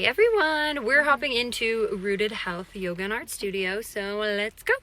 everyone, we're hopping into Rooted Health Yoga and Art Studio, so let's go.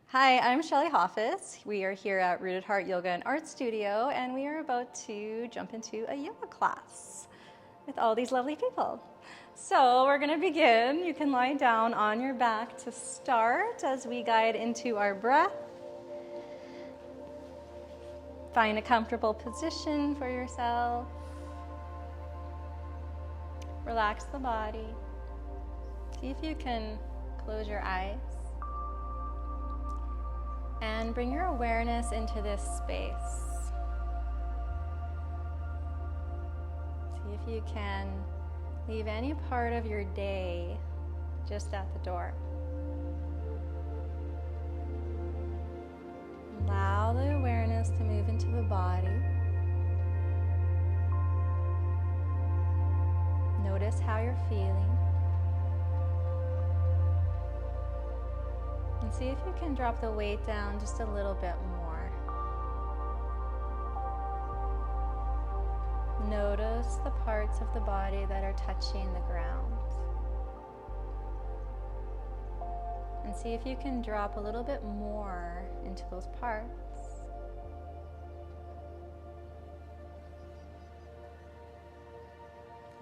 Hi, I'm Shelley Hoffon. We are here at Rooted Heart Yoga and Art Studio, and we are about to jump into a yoga class with all these lovely people. So we're going to begin. You can lie down on your back to start as we guide into our breath. Find a comfortable position for yourself. Relax the body. See if you can close your eyes. And bring your awareness into this space. See if you can leave any part of your day just at the door. Allow the awareness to move into the body. Notice how you're feeling. And see if you can drop the weight down just a little bit more. Notice the parts of the body that are touching the ground. And see if you can drop a little bit more into those parts.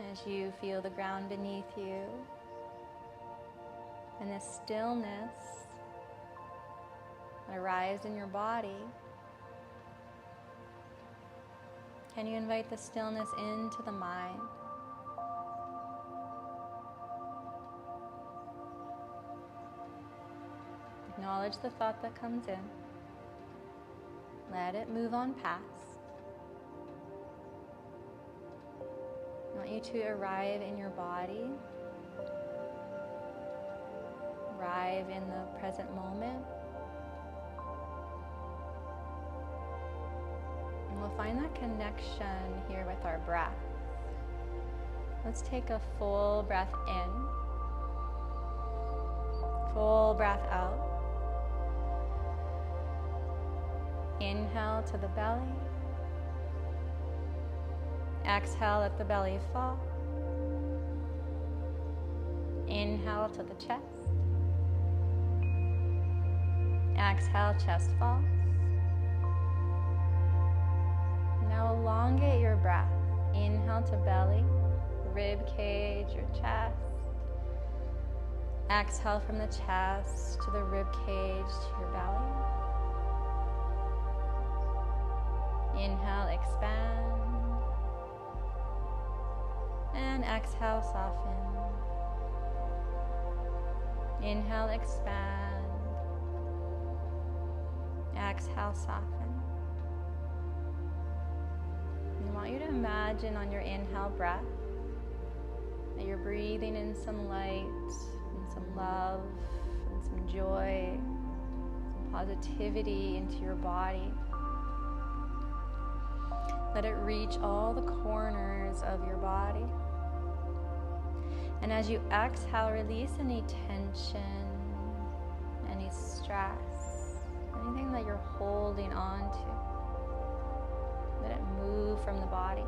As you feel the ground beneath you and the stillness that arise in your body, can you invite the stillness into the mind? Acknowledge the thought that comes in. Let it move on past. I want you to arrive in your body. Arrive in the present moment. And we'll find that connection here with our breath. Let's take a full breath in. Full breath out. Inhale to the belly. Exhale, let the belly fall. Inhale to the chest. Exhale, chest falls. Now elongate your breath. Inhale to belly, rib cage, your chest. Exhale from the chest to the rib cage to your belly. Inhale, expand. And exhale, soften. Inhale, expand. Exhale, soften. I want you to imagine on your inhale breath that you're breathing in some light and some love and some joy, some positivity into your body. Let it reach all the corners of your body. And as you exhale, release any tension, any stress, anything that you're holding on to. Let it move from the body.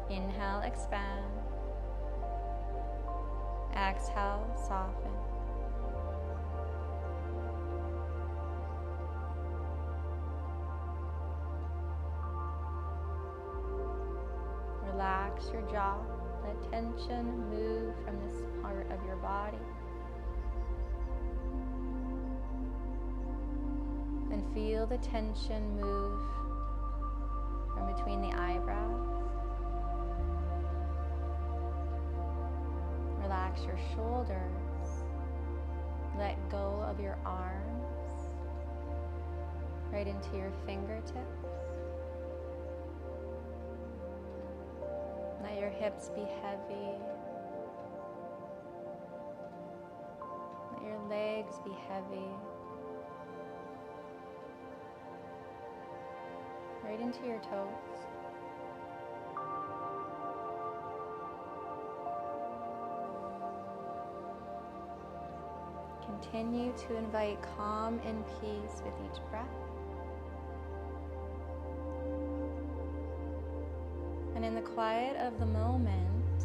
Inhale, expand. Exhale, soften. Relax your jaw. Let tension move from this part of your body. And feel the tension move from between the eyebrows. Relax your shoulders. Let go of your arms, right into your fingertips. Let your hips be heavy. Let your legs be heavy. right into your toes. Continue to invite calm and peace with each breath. And in the quiet of the moment,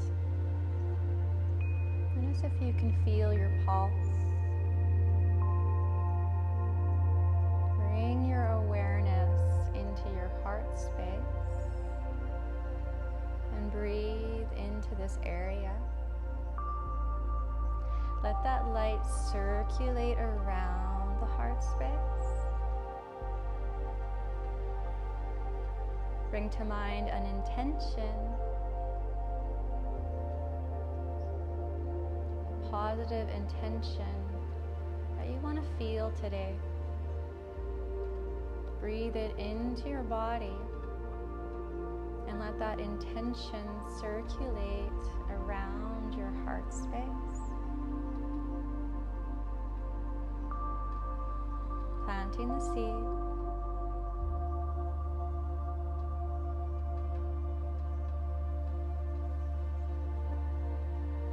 notice if you can feel your pulse. Bring your awareness into your heart space and breathe into this area. Let that light circulate around the heart space. Bring to mind an intention, a positive intention that you want to feel today. Breathe it into your body and let that intention circulate around your heart space. Planting the seed.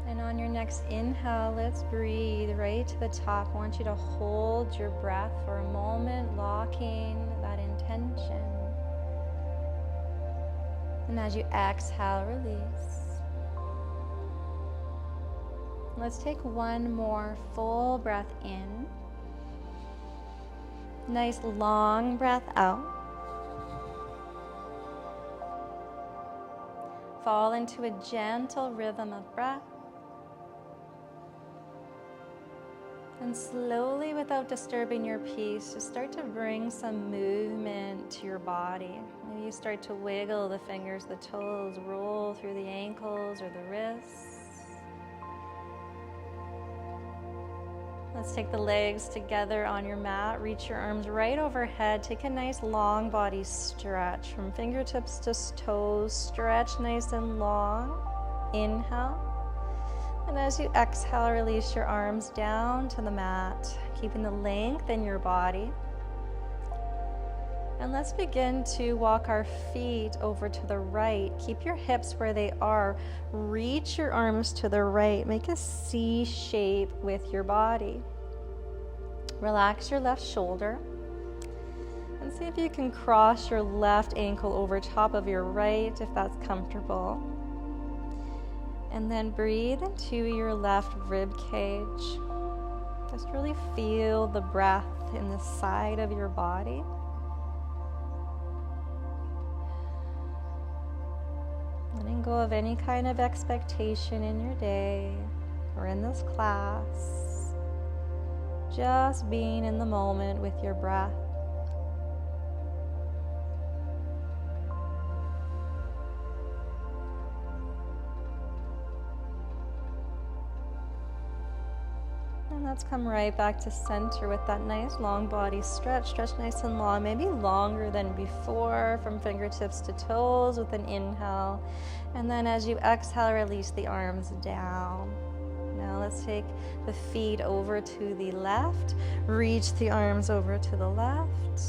And on your next inhale, let's breathe right to the top. I want you to hold your breath for a moment, locking that intention. And as you exhale, release. Let's take one more full breath in. Nice long breath out. Fall into a gentle rhythm of breath. And slowly, without disturbing your peace, just start to bring some movement to your body. Maybe you start to wiggle the fingers, the toes, roll through the ankles or the wrists. Let's take the legs together on your mat. Reach your arms right overhead. Take a nice long body stretch from fingertips to toes. Stretch nice and long. Inhale. And as you exhale, release your arms down to the mat, keeping the length in your body. And let's begin to walk our feet over to the right. Keep your hips where they are. Reach your arms to the right. Make a C shape with your body. Relax your left shoulder. And see if you can cross your left ankle over top of your right, if that's comfortable. And then breathe into your left rib cage. Just really feel the breath in the side of your body. Letting go of any kind of expectation in your day or in this class. Just being in the moment with your breath. And let's come right back to center with that nice long body stretch. Stretch nice and long, maybe longer than before, from fingertips to toes with an inhale. And then as you exhale, release the arms down. Now let's take the feet over to the left. Reach the arms over to the left.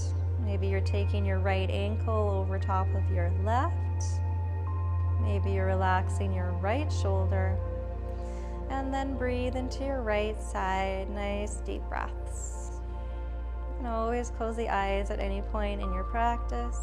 Maybe you're taking your right ankle over top of your left. Maybe you're relaxing your right shoulder. And then breathe into your right side. Nice deep breaths. You can always close the eyes at any point in your practice.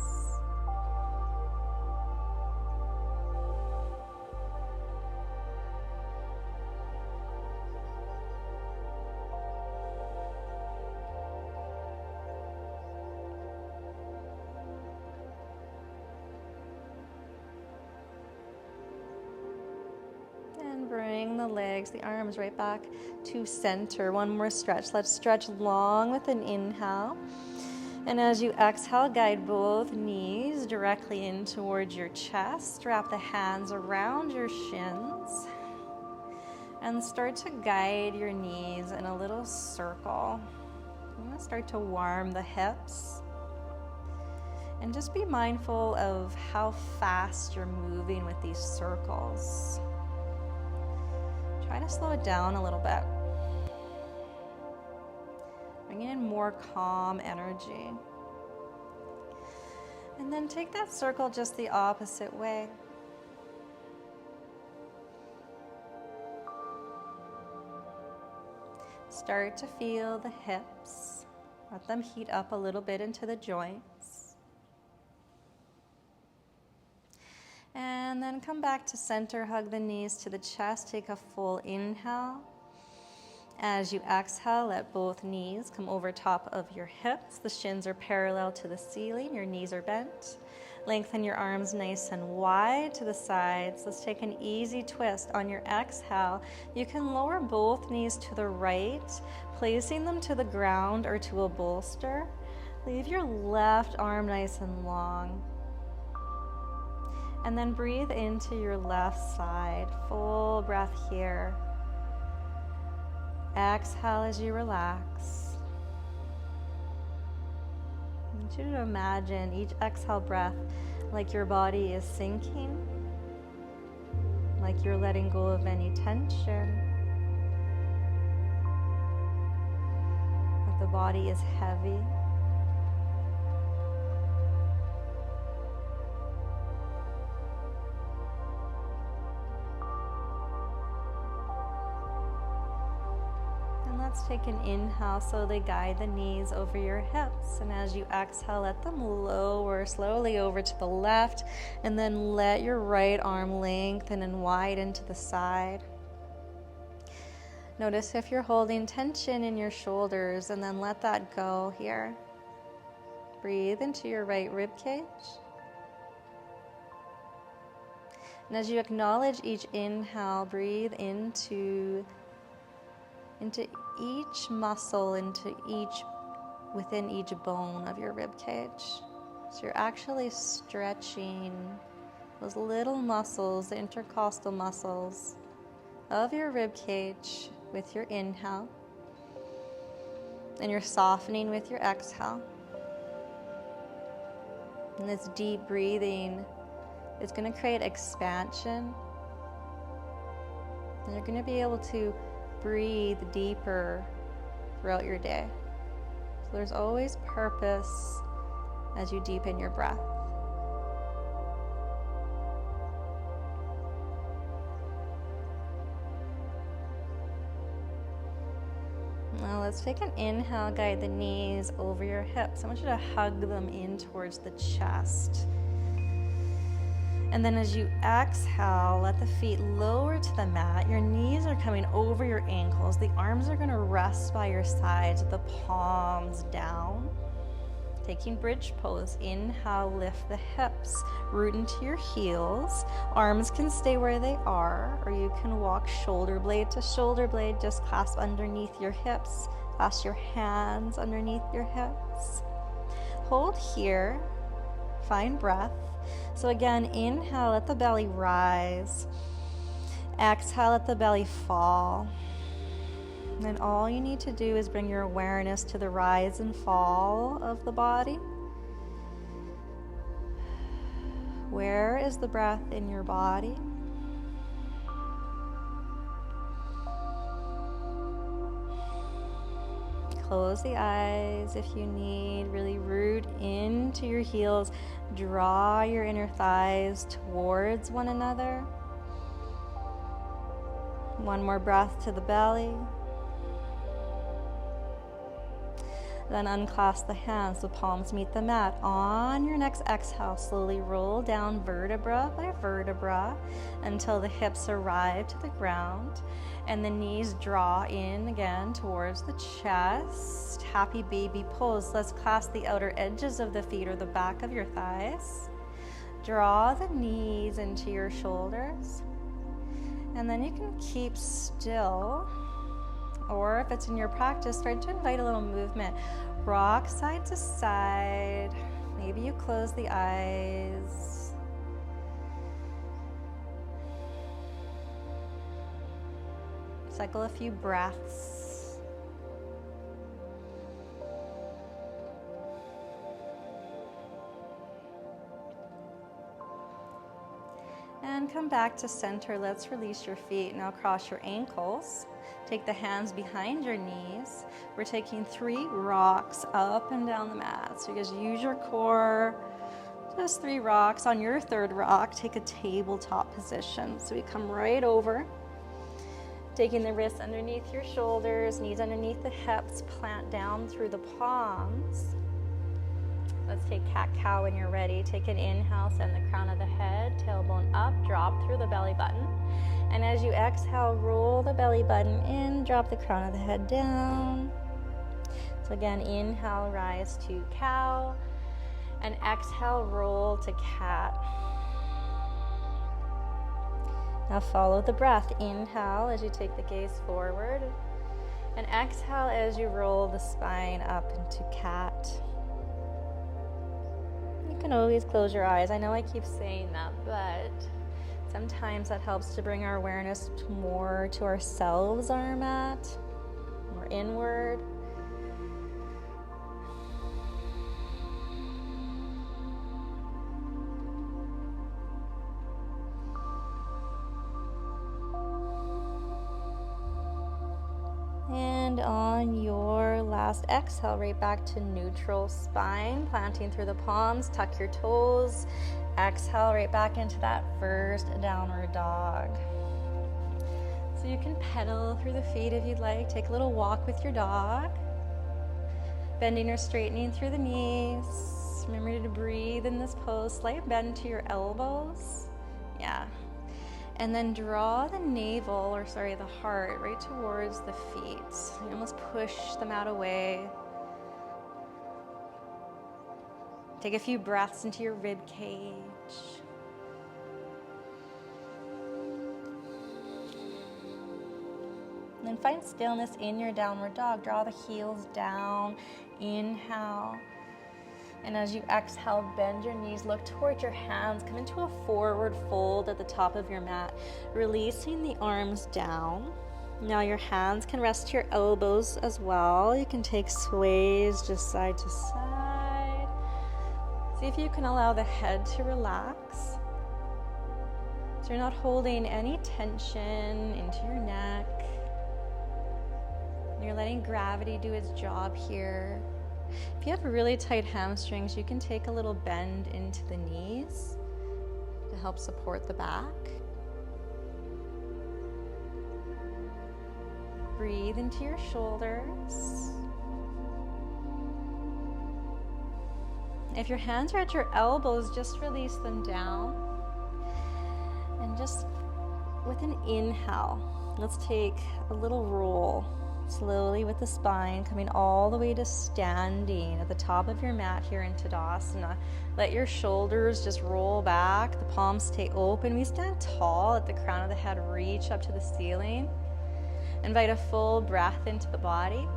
Bring the legs, the arms right back to center. One more stretch. Let's stretch long with an inhale. And as you exhale, guide both knees directly in towards your chest. Wrap the hands around your shins. And start to guide your knees in a little circle. I'm going to start to warm the hips. And just be mindful of how fast you're moving with these circles. Try to slow it down a little bit. Bringing in more calm energy. And then take that circle just the opposite way. Start to feel the hips. Let them heat up a little bit into the joints. And then come back to center, hug the knees to the chest. Take a full inhale. As you exhale, let both knees come over top of your hips. The shins are parallel to the ceiling. Your knees are bent. Lengthen your arms nice and wide to the sides. Let's take an easy twist. On your exhale, you can lower both knees to the right, placing them to the ground or to a bolster. Leave your left arm nice and long. And then breathe into your left side. Full breath here. Exhale as you relax. I want you to imagine each exhale breath like your body is sinking, like you're letting go of any tension, that the body is heavy. Let's take an inhale, slowly guide the knees over your hips. And as you exhale, let them lower slowly over to the left. And then let your right arm lengthen and widen to the side. Notice if you're holding tension in your shoulders, and then let that go here. Breathe into your right rib cage. And as you acknowledge each inhale, breathe into each muscle, within each bone of your rib cage. So you're actually stretching those little muscles, the intercostal muscles of your rib cage with your inhale. And you're softening with your exhale. And this deep breathing is going to create expansion. And you're going to be able to breathe deeper throughout your day. So there's always purpose as you deepen your breath. Now let's take an inhale, guide the knees over your hips. I want you to hug them in towards the chest. And then as you exhale, let the feet lower to the mat. Your knees are coming over your ankles. The arms are going to rest by your sides, the palms down. Taking bridge pose. Inhale, lift the hips, root into your heels. Arms can stay where they are, or you can walk shoulder blade to shoulder blade. Just clasp underneath your hips. Clasp your hands underneath your hips. Hold here. Find breath. So again, inhale, let the belly rise. Exhale, let the belly fall. And all you need to do is bring your awareness to the rise and fall of the body. Where is the breath in your body? Close the eyes if you need. Really root into your heels. Draw your inner thighs towards one another. One more breath to the belly. Then unclasp the hands, the palms meet the mat. On your next exhale, slowly roll down vertebra by vertebra until the hips arrive to the ground and the knees draw in again towards the chest. Happy baby pose. Let's clasp the outer edges of the feet or the back of your thighs. Draw the knees into your shoulders. And then you can keep still. Or if it's in your practice, start to invite a little movement. Rock side to side. Maybe you close the eyes. Cycle a few breaths. And come back to center. Let's release your feet. Now cross your ankles. Take the hands behind your knees. We're taking 3 rocks up and down the mat. So you guys use your core Just 3 rocks. On your 3rd rock, take a tabletop position. So we come right over, taking the wrists underneath your shoulders, knees underneath the hips, plant down through the palms. Let's take cat-cow when you're ready. Take an inhale, send the crown of the head, tailbone up, drop through the belly button. And as you exhale, roll the belly button in, drop the crown of the head down. So again, inhale, rise to cow, and exhale, roll to cat. Now follow the breath. Inhale as you take the gaze forward, and exhale as you roll the spine up into cat. You can always close your eyes. I know I keep saying that, but sometimes that helps to bring our awareness more to ourselves on our mat, more inward. And on your last exhale, right back to neutral spine, planting through the palms, tuck your toes. Exhale, right back into that first downward dog. So you can pedal through the feet if you'd like. Take a little walk with your dog. Bending or straightening through the knees. Remember to breathe in this pose. Slight bend to your elbows. Yeah. And then draw the the heart right towards the feet. You almost push the mat away. Take a few breaths into your rib cage. And then find stillness in your downward dog. Draw the heels down. Inhale. And as you exhale, bend your knees, look towards your hands, come into a forward fold at the top of your mat, releasing the arms down. Now your hands can rest to your elbows as well. You can take sways just side to side. See if you can allow the head to relax. So you're not holding any tension into your neck. You're letting gravity do its job here. If you have really tight hamstrings, you can take a little bend into the knees to help support the back. Breathe into your shoulders. If your hands are at your elbows, just release them down. And just with an inhale, let's take a little roll. Slowly with the spine, coming all the way to standing at the top of your mat here in Tadasana. Let your shoulders just roll back, the palms stay open. We stand tall, let the crown of the head reach up to the ceiling. Invite a full breath into the body.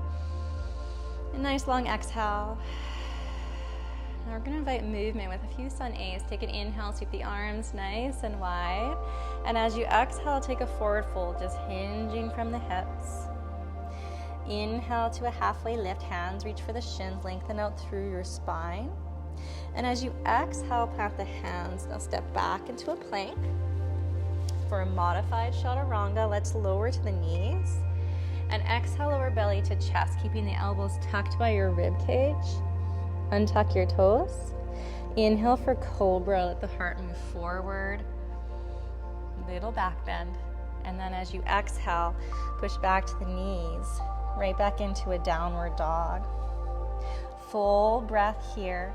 A nice long exhale. Now we're going to invite movement with a few sun A's. Take an inhale, sweep the arms nice and wide. And as you exhale, take a forward fold, just hinging from the hips. Inhale to a halfway lift, hands reach for the shins, lengthen out through your spine. And as you exhale, plant the hands. Now step back into a plank. For a modified chaturanga, let's lower to the knees. And exhale, lower belly to chest, keeping the elbows tucked by your rib cage. Untuck your toes. Inhale for cobra, let the heart move forward. Little back bend. And then as you exhale, push back to the knees. Right back into a downward dog. Full breath here.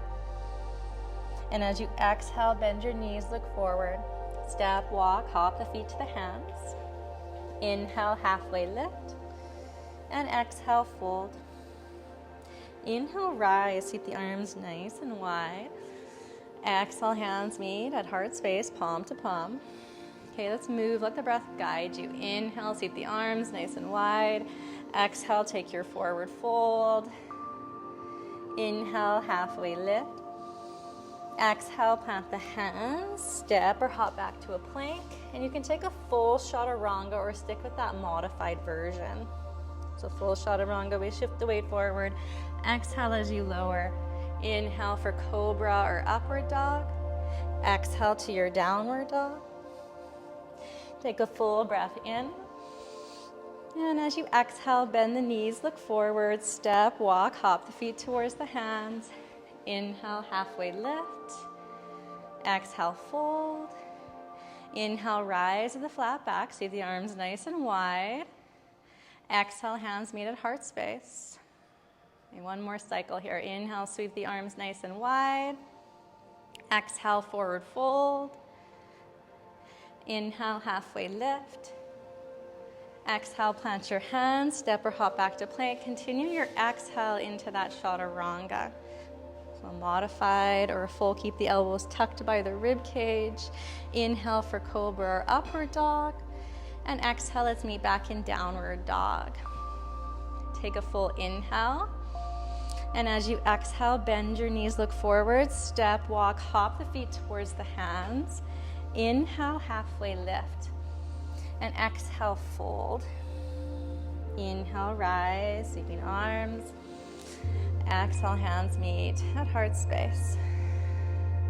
And as you exhale, bend your knees, look forward. Step, walk, hop the feet to the hands. Inhale, halfway lift. And exhale, fold. Inhale, rise, sweep the arms nice and wide. Exhale, hands meet at heart space, palm to palm. Okay, let's move, let the breath guide you. Inhale, sweep the arms nice and wide. Exhale, take your forward fold. Inhale, halfway lift. Exhale, plant the hands, step or hop back to a plank. And you can take a full chaturanga or stick with that modified version. So full chaturanga, we shift the weight forward. Exhale as you lower. Inhale for cobra or upward dog. Exhale to your downward dog. Take a full breath in. And as you exhale, bend the knees, look forward, step, walk, hop the feet towards the hands. Inhale, halfway lift. Exhale, fold. Inhale, rise to the flat back. See the arms nice and wide. Exhale, hands meet at heart space. And one more cycle here. Inhale, sweep the arms nice and wide. Exhale, forward fold. Inhale, halfway lift. Exhale, plant your hands, step or hop back to plank. Continue your exhale into that chaturanga. So a modified or a full, keep the elbows tucked by the rib cage. Inhale for cobra or upward dog. And exhale, let's meet back in downward dog. Take a full inhale. And as you exhale, bend your knees, look forward, step, walk, hop the feet towards the hands. Inhale, halfway lift. And exhale, fold. Inhale, rise, sweeping arms. Exhale, hands meet at heart space.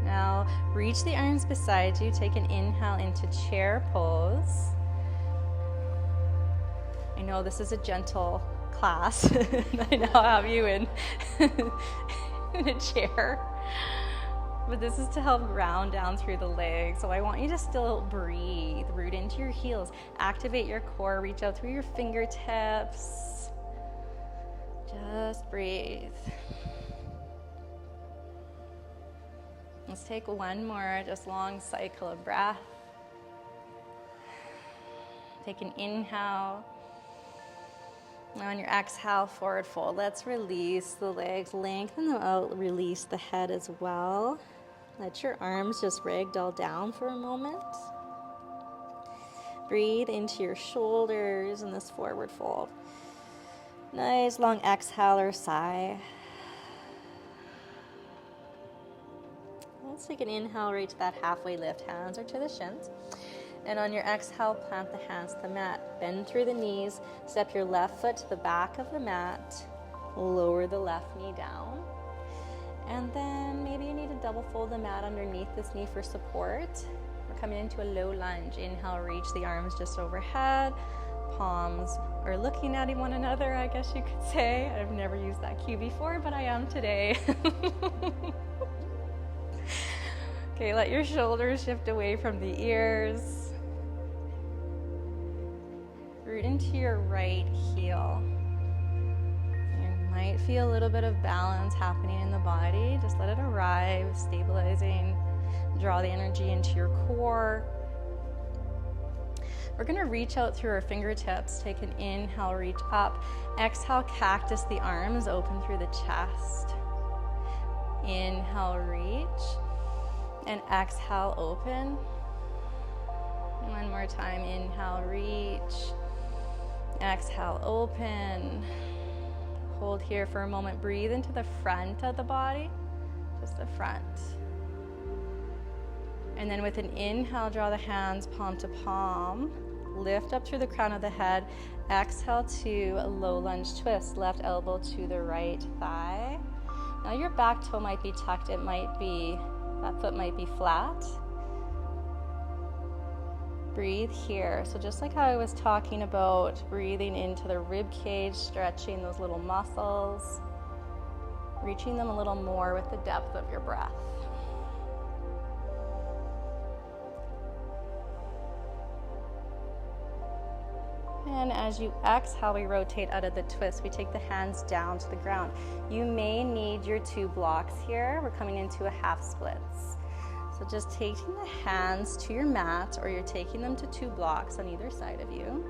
Now, reach the arms beside you. Take an inhale into chair pose. I know this is a gentle class. I now have you in a chair. But this is to help ground down through the legs. So I want you to still breathe. Root into your heels. Activate your core. Reach out through your fingertips. Just breathe. Let's take one more just long cycle of breath. Take an inhale. Now on your exhale, forward fold. Let's release the legs, lengthen them out, release the head as well. Let your arms just ragdoll down for a moment. Breathe into your shoulders in this forward fold. Nice long exhale or sigh. Let's take an inhale, reach that halfway lift. Hands are to the shins. And on your exhale, plant the hands to the mat. Bend through the knees. Step your left foot to the back of the mat. Lower the left knee down. And then maybe you need to double fold the mat underneath this knee for support. We're coming into a low lunge. Inhale, reach the arms just overhead. Palms are looking at one another, I guess you could say. I've never used that cue before, but I am today. Okay, let your shoulders shift away from the ears. Root into your right heel. You might feel a little bit of balance happening in the body. Just let it arrive, stabilizing. Draw the energy into your core. We're going to reach out through our fingertips. Take an inhale, reach up. Exhale, cactus the arms, open through the chest. Inhale, reach. And exhale, open. One more time, inhale, reach. Exhale, open. Hold here for a moment. Breathe into the front of the body, just the front. And then with an inhale, draw the hands palm to palm. Lift up through the crown of the head. Exhale to a low lunge twist. Left elbow to the right thigh. Now your back toe might be tucked. That foot might be flat. Breathe here. So just like how I was talking about breathing into the rib cage, stretching those little muscles, reaching them a little more with the depth of your breath. And as you exhale, we rotate out of the twist. We take the hands down to the ground. You may need your 2 blocks here. We're coming into a half splits. So just taking the hands to your mat, or you're taking them to 2 blocks on either side of you.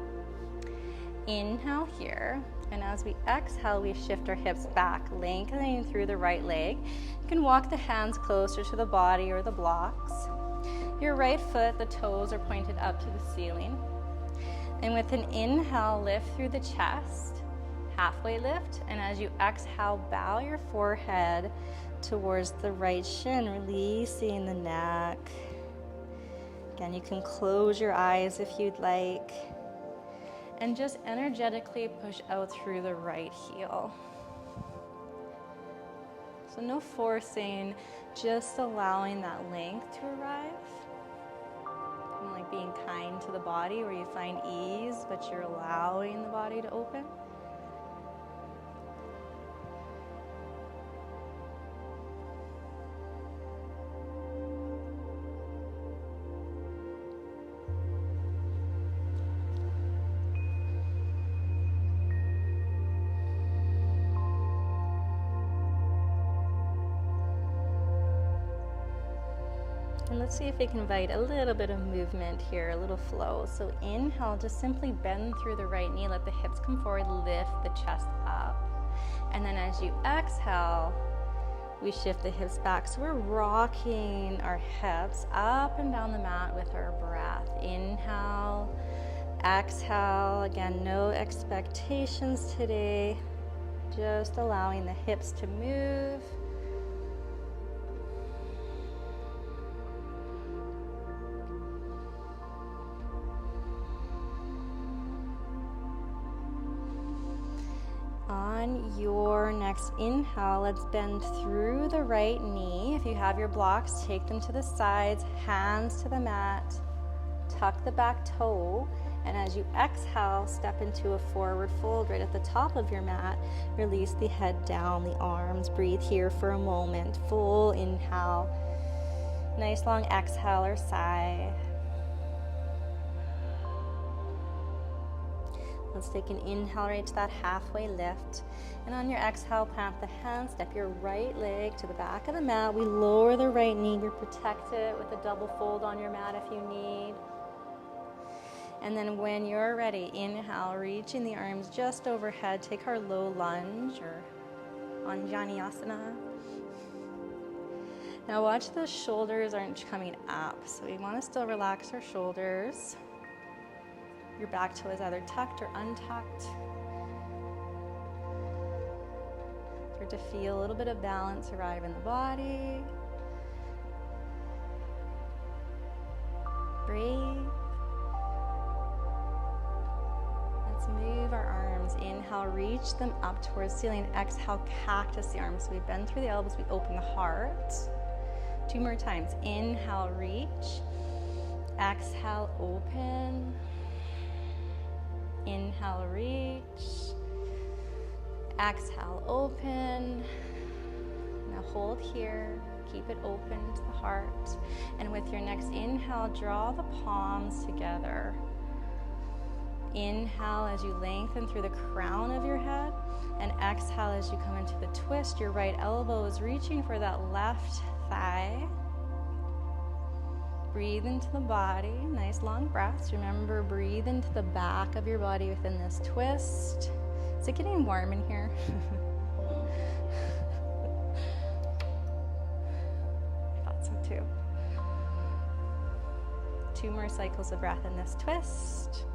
Inhale here. And as we exhale, we shift our hips back, lengthening through the right leg. You can walk the hands closer to the body or the blocks. Your right foot, the toes are pointed up to the ceiling. And with an inhale, lift through the chest, halfway lift. And as you exhale, bow your forehead towards the right shin, releasing the neck. Again, you can close your eyes if you'd like. And just energetically push out through the right heel. So no forcing, just allowing that length to arrive. Kind of like being kind to the body, where you find ease, but you're allowing the body to open. And let's see if we can invite a little bit of movement here, a little flow. So inhale, just simply bend through the right knee, let the hips come forward, lift the chest up. And then as you exhale, we shift the hips back. So we're rocking our hips up and down the mat with our breath. Inhale, exhale. Again, no expectations today. Just allowing the hips to move. On your next inhale, let's bend through the right knee. If you have your blocks, take them to the sides, hands to the mat, tuck the back toe, and as you exhale, step into a forward fold right at the top of your mat. Release the head down, the arms. Breathe here for a moment. Full inhale. Nice long exhale or sigh. Let's take an inhale right to that halfway lift. And on your exhale, plant the hands, step your right leg to the back of the mat. We lower the right knee. You protect it with a double fold on your mat if you need. And then when you're ready, inhale, reaching the arms just overhead. Take our low lunge or Anjaneyasana. Now watch the shoulders aren't coming up. So we want to still relax our shoulders. Your back toe is either tucked or untucked. Start to feel a little bit of balance arrive in the body. Breathe. Let's move our arms. Inhale, reach them up towards the ceiling. Exhale, cactus the arms. So we bend through the elbows, we open the heart. 2 more times. Inhale, reach. Exhale, open. Inhale, reach. Exhale, open. Now hold here. Keep it open to the heart. And with your next inhale, draw the palms together. Inhale as you lengthen through the crown of your head. And exhale as you come into the twist. Your right elbow is reaching for that left thigh. Breathe into the body, nice long breaths. Remember, breathe into the back of your body within this twist. Is it getting warm in here? I thought so too. 2 more cycles of breath in this twist.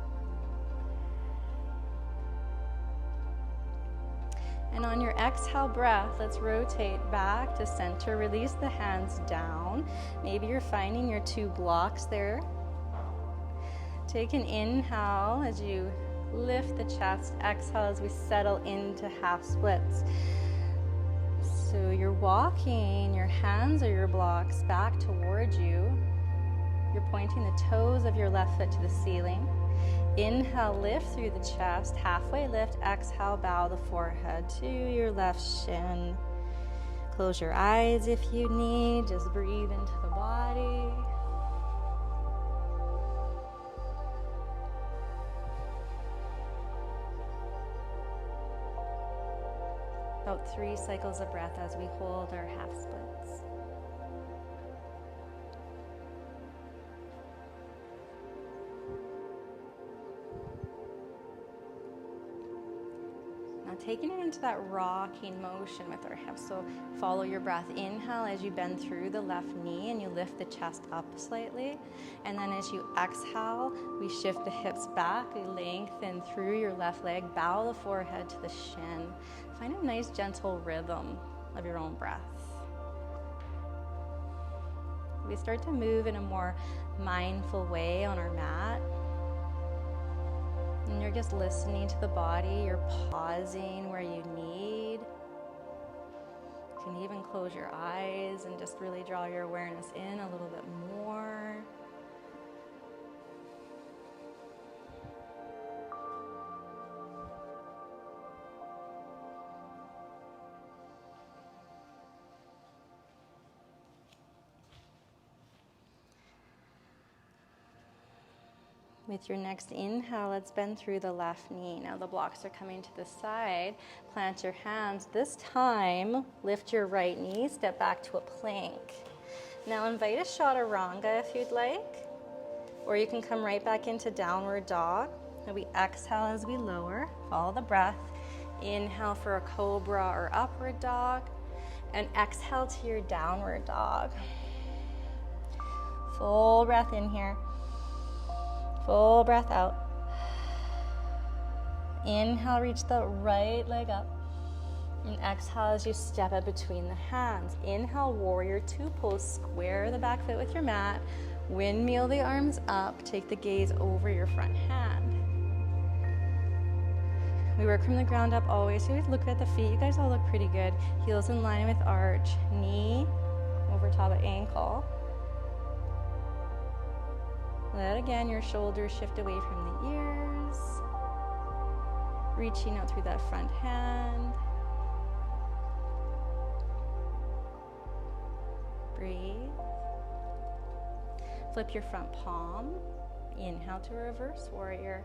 And on your exhale breath, let's rotate back to center. Release the hands down. Maybe you're finding your 2 blocks there. Take an inhale as you lift the chest. Exhale as we settle into half splits. So you're walking, your hands are your blocks back towards you. You're pointing the toes of your left foot to the ceiling. Inhale, lift through the chest, halfway lift. Exhale, bow the forehead to your left shin. Close your eyes if you need. Just breathe into the body. About 3 cycles of breath as we hold our half splits. Taking it into that rocking motion with our hips. So follow your breath. Inhale as you bend through the left knee and you lift the chest up slightly. And then as you exhale, we shift the hips back. We lengthen through your left leg. Bow the forehead to the shin. Find a nice gentle rhythm of your own breath. We start to move in a more mindful way on our mat. And you're just listening to the body. You're pausing where you need. You can even close your eyes and just really draw your awareness in a little bit more. With your next inhale, let's bend through the left knee. Now the blocks are coming to the side. Plant your hands. This time, lift your right knee, step back to a plank. Now invite a chaturanga if you'd like, or you can come right back into downward dog. And we exhale as we lower, follow the breath. Inhale for a cobra or upward dog, and exhale to your downward dog. Full breath in here, full breath out. Inhale, reach the right leg up, and exhale as you step it between the hands. Inhale, warrior two pose, square the back foot with your mat, windmill the arms up, take the gaze over your front hand. We work from the ground up always, so we look at the feet. You guys all look pretty good. Heels in line with arch, knee over top of ankle. Let again your shoulders shift away from the ears. Reaching out through that front hand. Breathe. Flip your front palm. Inhale to reverse warrior.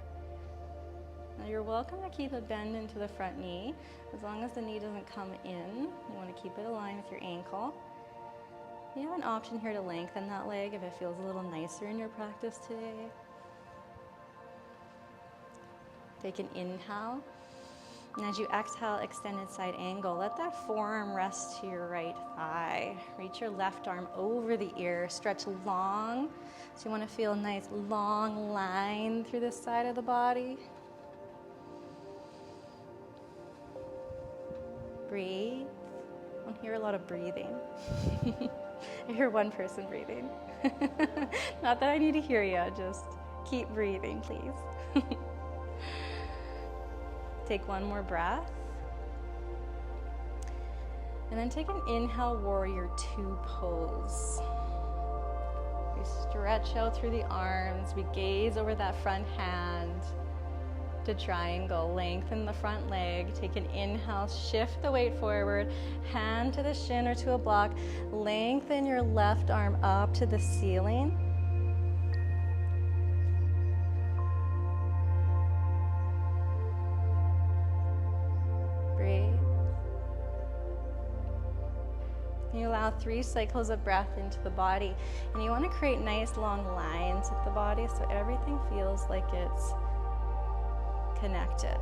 Now you're welcome to keep a bend into the front knee. As long as the knee doesn't come in, you want to keep it aligned with your ankle. You have an option here to lengthen that leg if it feels a little nicer in your practice today. Take an inhale. And as you exhale, extended side angle. Let that forearm rest to your right thigh. Reach your left arm over the ear. Stretch long. So you want to feel a nice long line through the side of the body. Breathe. I don't hear a lot of breathing. I hear one person breathing. Not that I need to hear you, just keep breathing, please. Take one more breath. And then take an inhale, warrior two pose. We stretch out through the arms. We gaze over that front hand to triangle. Lengthen the front leg. Take an inhale, shift the weight forward, hand to the shin or to a block. Lengthen your left arm up to the ceiling. Breathe. You allow 3 cycles of breath into the body, and you want to create nice long lines with the body so everything feels like it's connected.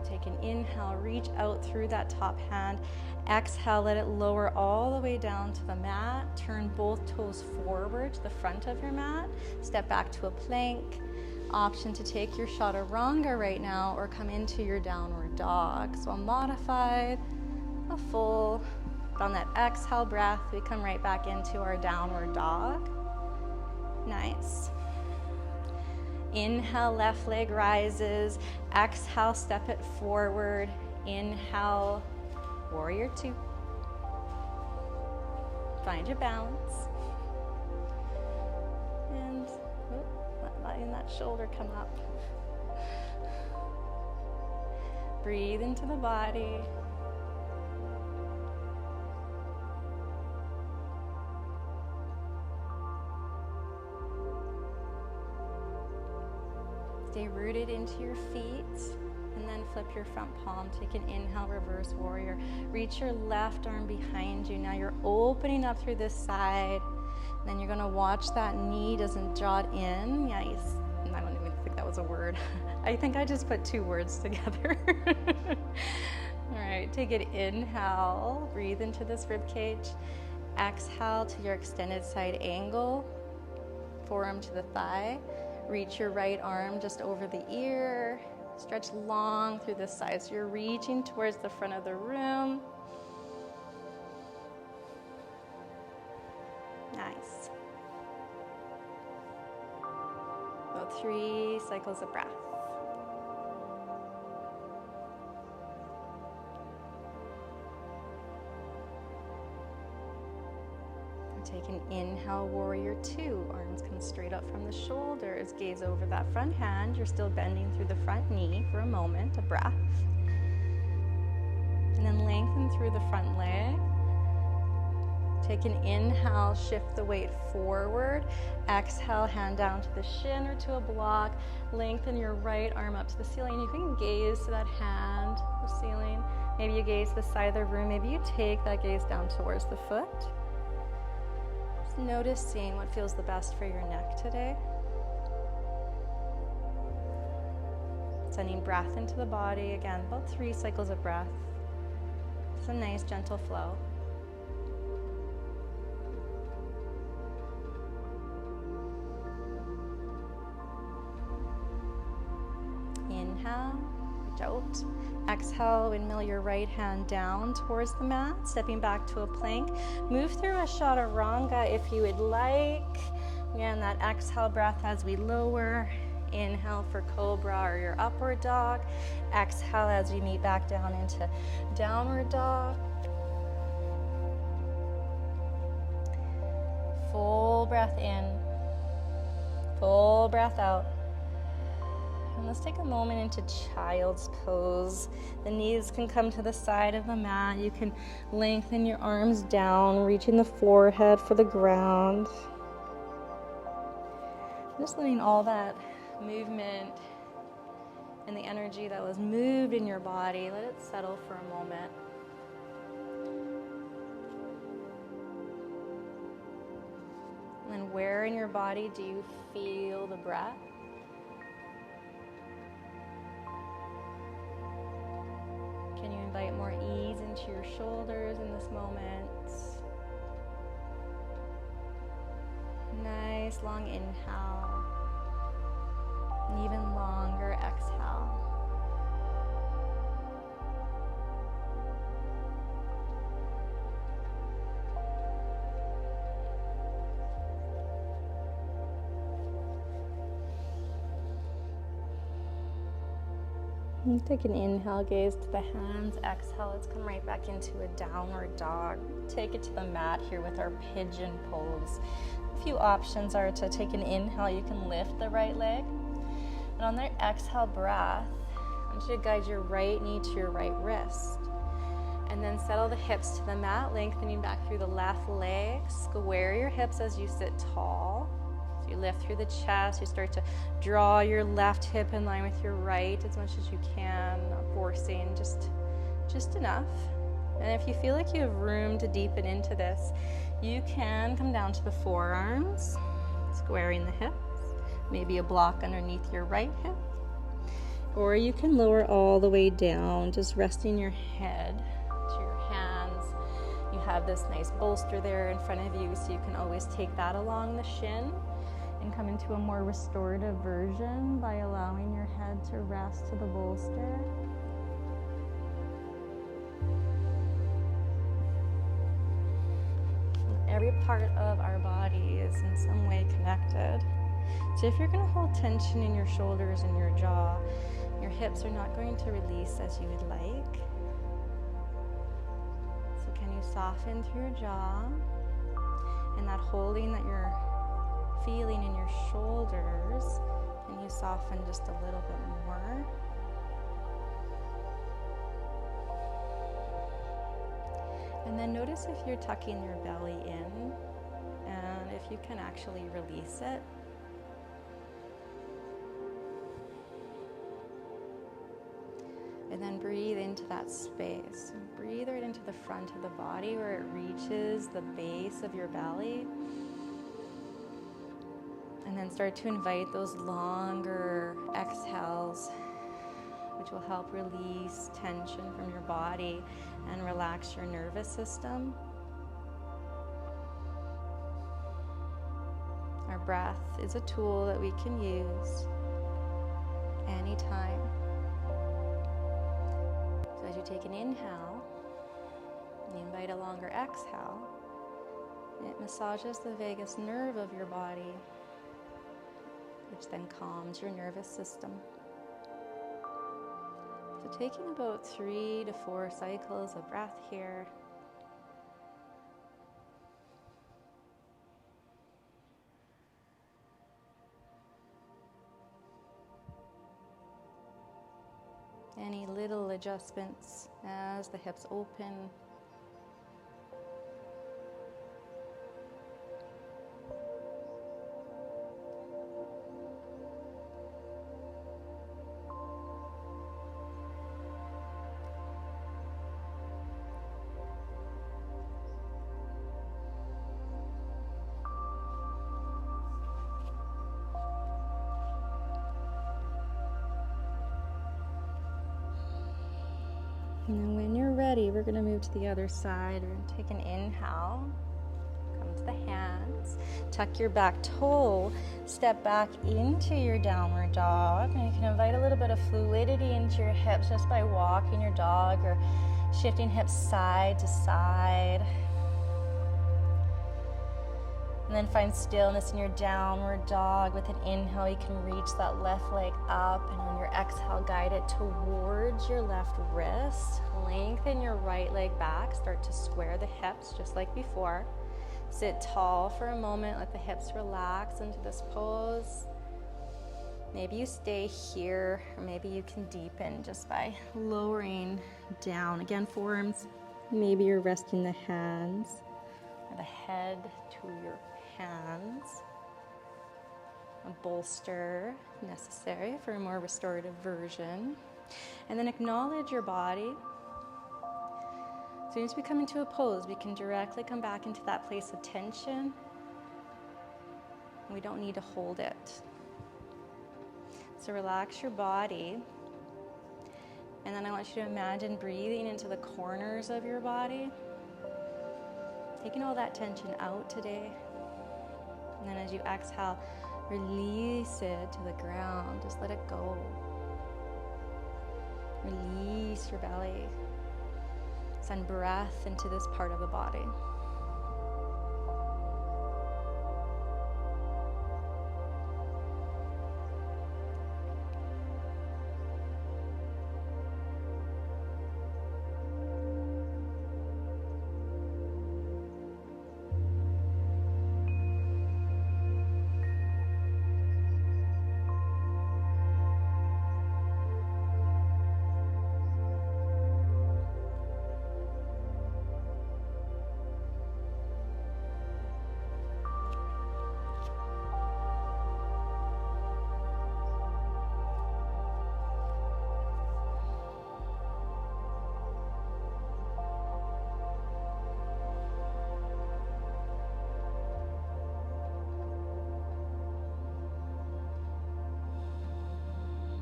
Take an inhale, reach out through that top hand. Exhale, let it lower all the way down to the mat. Turn both toes forward to the front of your mat. Step back to a plank. Option to take your chaturanga right now or come into your downward dog. So a modified, a full. On that exhale breath, we come right back into our downward dog. Nice. Inhale, left leg rises. Exhale, step it forward. Inhale, warrior two. Find your balance. And letting that shoulder come up. Breathe into the body. Stay rooted into your feet, and then flip your front palm. Take an inhale, reverse warrior. Reach your left arm behind you. Now you're opening up through this side. And then you're gonna watch that knee doesn't draw it in. Nice. I don't even think that was a word. I think I just put 2 words together. All right, take an inhale. Breathe into this rib cage. Exhale to your extended side angle. Forearm to the thigh. Reach your right arm just over the ear. Stretch long through the side. So you're reaching towards the front of the room. Nice. About 3 cycles of breath. Take an inhale, warrior two. Arms come straight up from the shoulders. Gaze over that front hand. You're still bending through the front knee for a moment, a breath. And then lengthen through the front leg. Take an inhale, shift the weight forward. Exhale, hand down to the shin or to a block. Lengthen your right arm up to the ceiling. You can gaze to that hand, the ceiling. Maybe you gaze to the side of the room. Maybe you take that gaze down towards the foot. Just noticing what feels the best for your neck today. Sending breath into the body. Again, about 3 cycles of breath. Just a nice gentle flow. Inhale, reach out. Exhale, windmill your right hand down towards the mat, stepping back to a plank. Move through a chaturanga if you would like. Again, that exhale breath as we lower. Inhale for cobra or your upward dog. Exhale as we meet back down into downward dog. Full breath in, full breath out. And let's take a moment into child's pose. The knees can come to the side of the mat. You can lengthen your arms down, reaching the forehead for the ground. Just letting all that movement and the energy that was moved in your body, let it settle for a moment. And then where in your body do you feel the breath? Can you invite more ease into your shoulders in this moment? Nice long inhale. And even longer exhale. And take an inhale, gaze to the hands. Exhale, let's come right back into a downward dog. Take it to the mat here with our pigeon pose. A few options are to take an inhale, you can lift the right leg. And on their exhale breath, I want you to guide your right knee to your right wrist. And then settle the hips to the mat, lengthening back through the left leg. Square your hips as you sit tall. So you lift through the chest, you start to draw your left hip in line with your right as much as you can, not forcing, just enough. And if you feel like you have room to deepen into this, you can come down to the forearms, squaring the hips. Maybe a block underneath your right hip. Or you can lower all the way down, just resting your head to your hands. You have this nice bolster there in front of you, so you can always take that along the shin and come into a more restorative version by allowing your head to rest to the bolster. Every part of our body is in some way connected. So if you're going to hold tension in your shoulders and your jaw, your hips are not going to release as you would like. So can you soften through your jaw, and that holding that you're feeling in your shoulders, can you soften just a little bit more? And then notice if you're tucking your belly in, and if you can actually release it. And then breathe into that space. Breathe right into the front of the body where it reaches the base of your belly. And then start to invite those longer exhales, which will help release tension from your body and relax your nervous system. Our breath is a tool that we can use anytime. So as you take an inhale, you invite a longer exhale. It massages the vagus nerve of your body, which then calms your nervous system. So taking about 3 to 4 cycles of breath here. Any little adjustments as the hips open. And then when you're ready, we're gonna move to the other side. We're gonna take an inhale, come to the hands, tuck your back toe, step back into your downward dog. And you can invite a little bit of fluidity into your hips just by walking your dog or shifting hips side to side. And then find stillness in your downward dog. With an inhale, you can reach that left leg up, and on your exhale, guide it towards your left wrist. Lengthen your right leg back. Start to square the hips just like before. Sit tall for a moment. Let the hips relax into this pose. Maybe you stay here, or maybe you can deepen just by lowering down. Again, forearms. Maybe you're resting the hands or the head to your hands. A bolster necessary for a more restorative version. And then acknowledge your body. As soon as we come into a pose, we can directly come back into that place of tension. We don't need to hold it. So relax your body. And then I want you to imagine breathing into the corners of your body. Taking all that tension out today. And then as you exhale, release it to the ground. Just let it go. Release your belly. Send breath into this part of the body.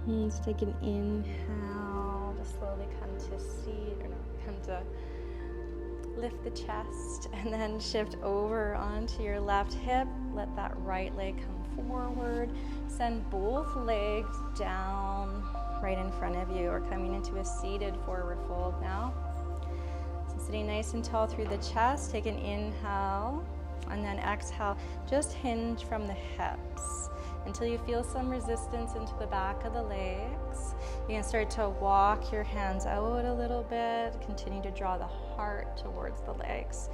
Let's take an inhale, just slowly come to seat, or no, come to lift the chest, and then shift over onto your left hip. Let that right leg come forward. Send both legs down right in front of you, or coming into a seated forward fold now. So sitting nice and tall through the chest, take an inhale, and then exhale, just hinge from the hips until you feel some resistance into the back of the legs. You can start to walk your hands out a little bit, continue to draw the heart towards the legs.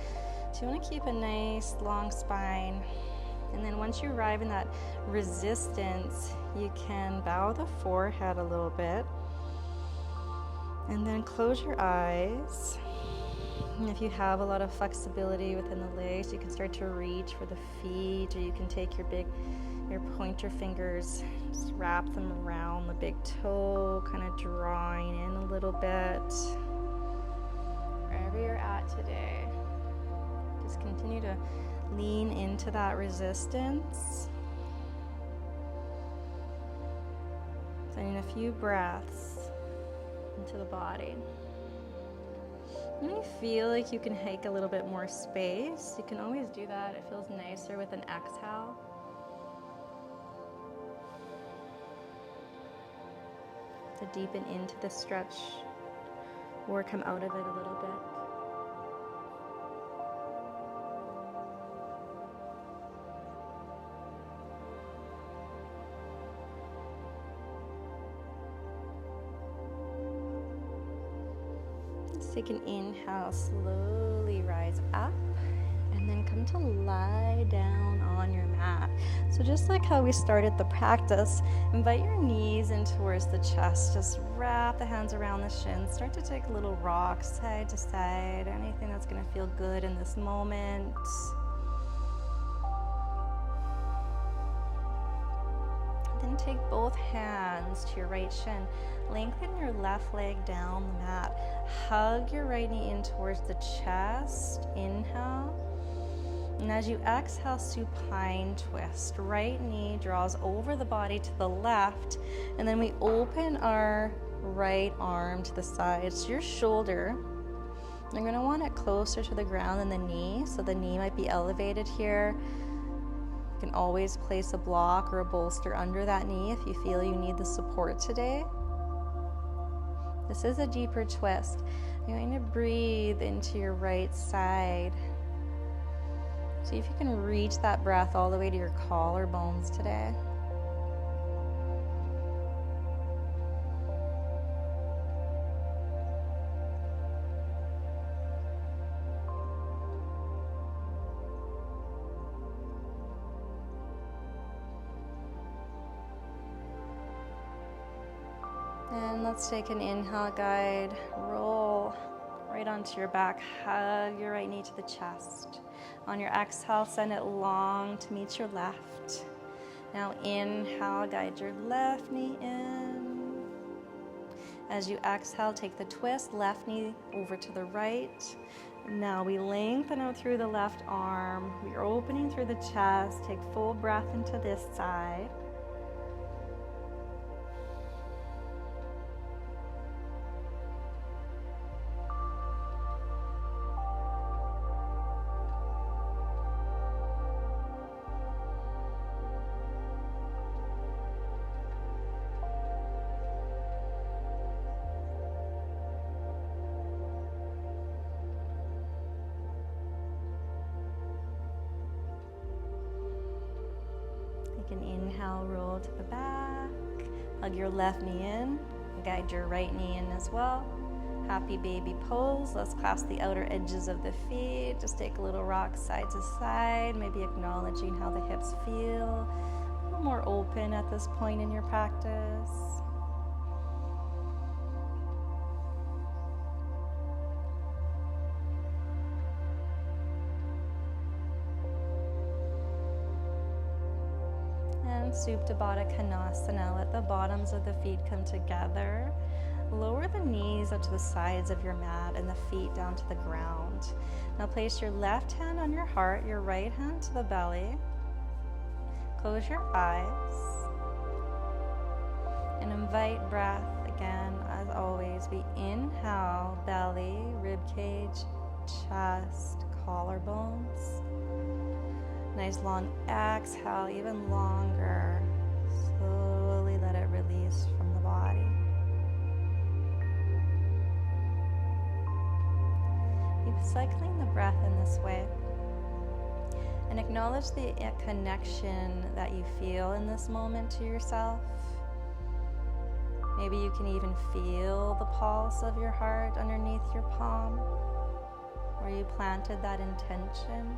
So you want to keep a nice long spine. And then once you arrive in that resistance, you can bow the forehead a little bit. And then close your eyes. And if you have a lot of flexibility within the legs, you can start to reach for the feet, or you can take your pointer fingers, just wrap them around the big toe, kind of drawing in a little bit. Wherever you're at today, just continue to lean into that resistance. Sending a few breaths into the body. When you feel like you can take a little bit more space, you can always do that. It feels nicer with an exhale. To deepen into the stretch or come out of it a little bit. Let's take an inhale, slowly rise up, and then come to lie down on your mat. So just like how we started the practice, invite your knees in towards the chest. Just wrap the hands around the shins. Start to take little rocks side to side. Anything that's going to feel good in this moment. Then take both hands to your right shin. Lengthen your left leg down the mat. Hug your right knee in towards the chest. Inhale. And as you exhale, supine twist. Right knee draws over the body to the left, and then we open our right arm to the side, so your shoulder. You're going to want it closer to the ground than the knee, so the knee might be elevated here. You can always place a block or a bolster under that knee if you feel you need the support today. This is a deeper twist. You're going to breathe into your right side. See if you can reach that breath all the way to your collarbones today. And let's take an inhale, guide. Roll right onto your back. Hug your right knee to the chest. On your exhale, send it long to meet your left. Now inhale, guide your left knee in. As you exhale, take the twist, left knee over to the right. Now we lengthen out through the left arm. We're opening through the chest. Take full breath into this side. Take an inhale, roll to the back. Hug your left knee in. Guide your right knee in as well. Happy baby pose. Let's clasp the outer edges of the feet. Just take a little rock side to side, maybe acknowledging how the hips feel. A little more open at this point in your practice. Supta Baddha Konasana. Let the bottoms of the feet come together. Lower the knees up to the sides of your mat and the feet down to the ground. Now place your left hand on your heart, your right hand to the belly. Close your eyes. And invite breath again, as always. We inhale, belly, rib cage, chest, collarbones. Nice long exhale, even longer. Slowly let it release from the body. Keep cycling the breath in this way. And acknowledge the connection that you feel in this moment to yourself. Maybe you can even feel the pulse of your heart underneath your palm, where you planted that intention.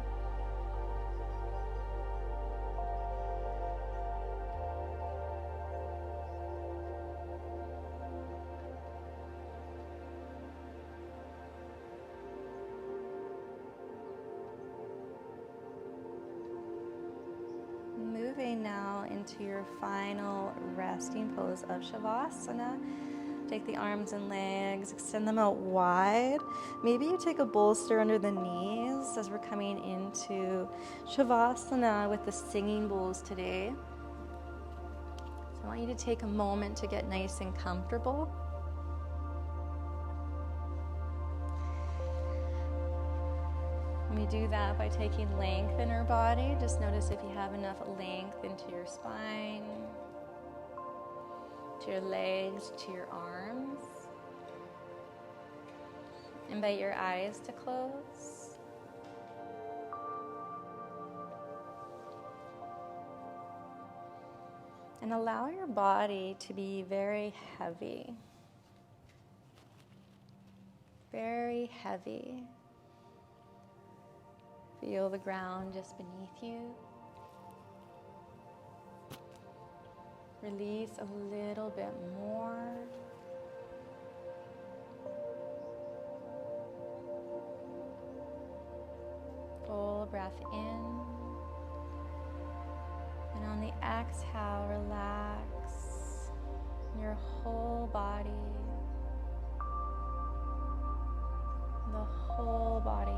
Moving now into your final resting pose of Shavasana. Take the arms and legs, extend them out wide. Maybe you take a bolster under the knees as we're coming into Shavasana with the singing bowls today. So I want you to take a moment to get nice and comfortable. We do that by taking length in our body. Just notice if you have enough length into your spine, to your legs, to your arms. Invite your eyes to close. And allow your body to be very heavy. Very heavy. Feel the ground just beneath you. Release a little bit more. Full breath in. And on the exhale, relax your whole body. The whole body.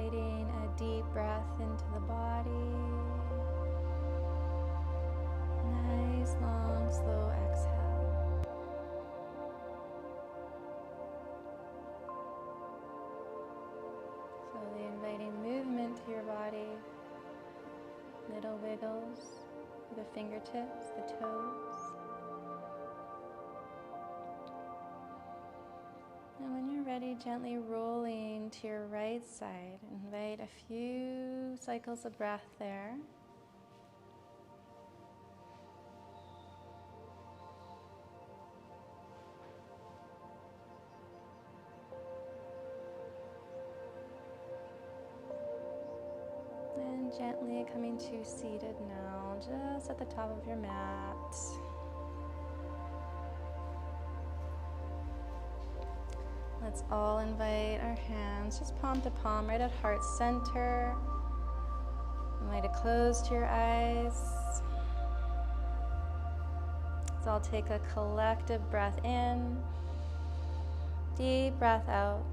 inviting a deep breath into the body. Nice, long, slow exhale. Slowly inviting movement to your body. Little wiggles through the fingertips, the toes. And when you're ready, gently rolling to your right side. Invite a few cycles of breath there. And gently coming to seated now, just at the top of your mat. Let's all invite our hands just palm to palm right at heart center. Invite a close to your eyes. Let's all take a collective breath in. Deep breath out.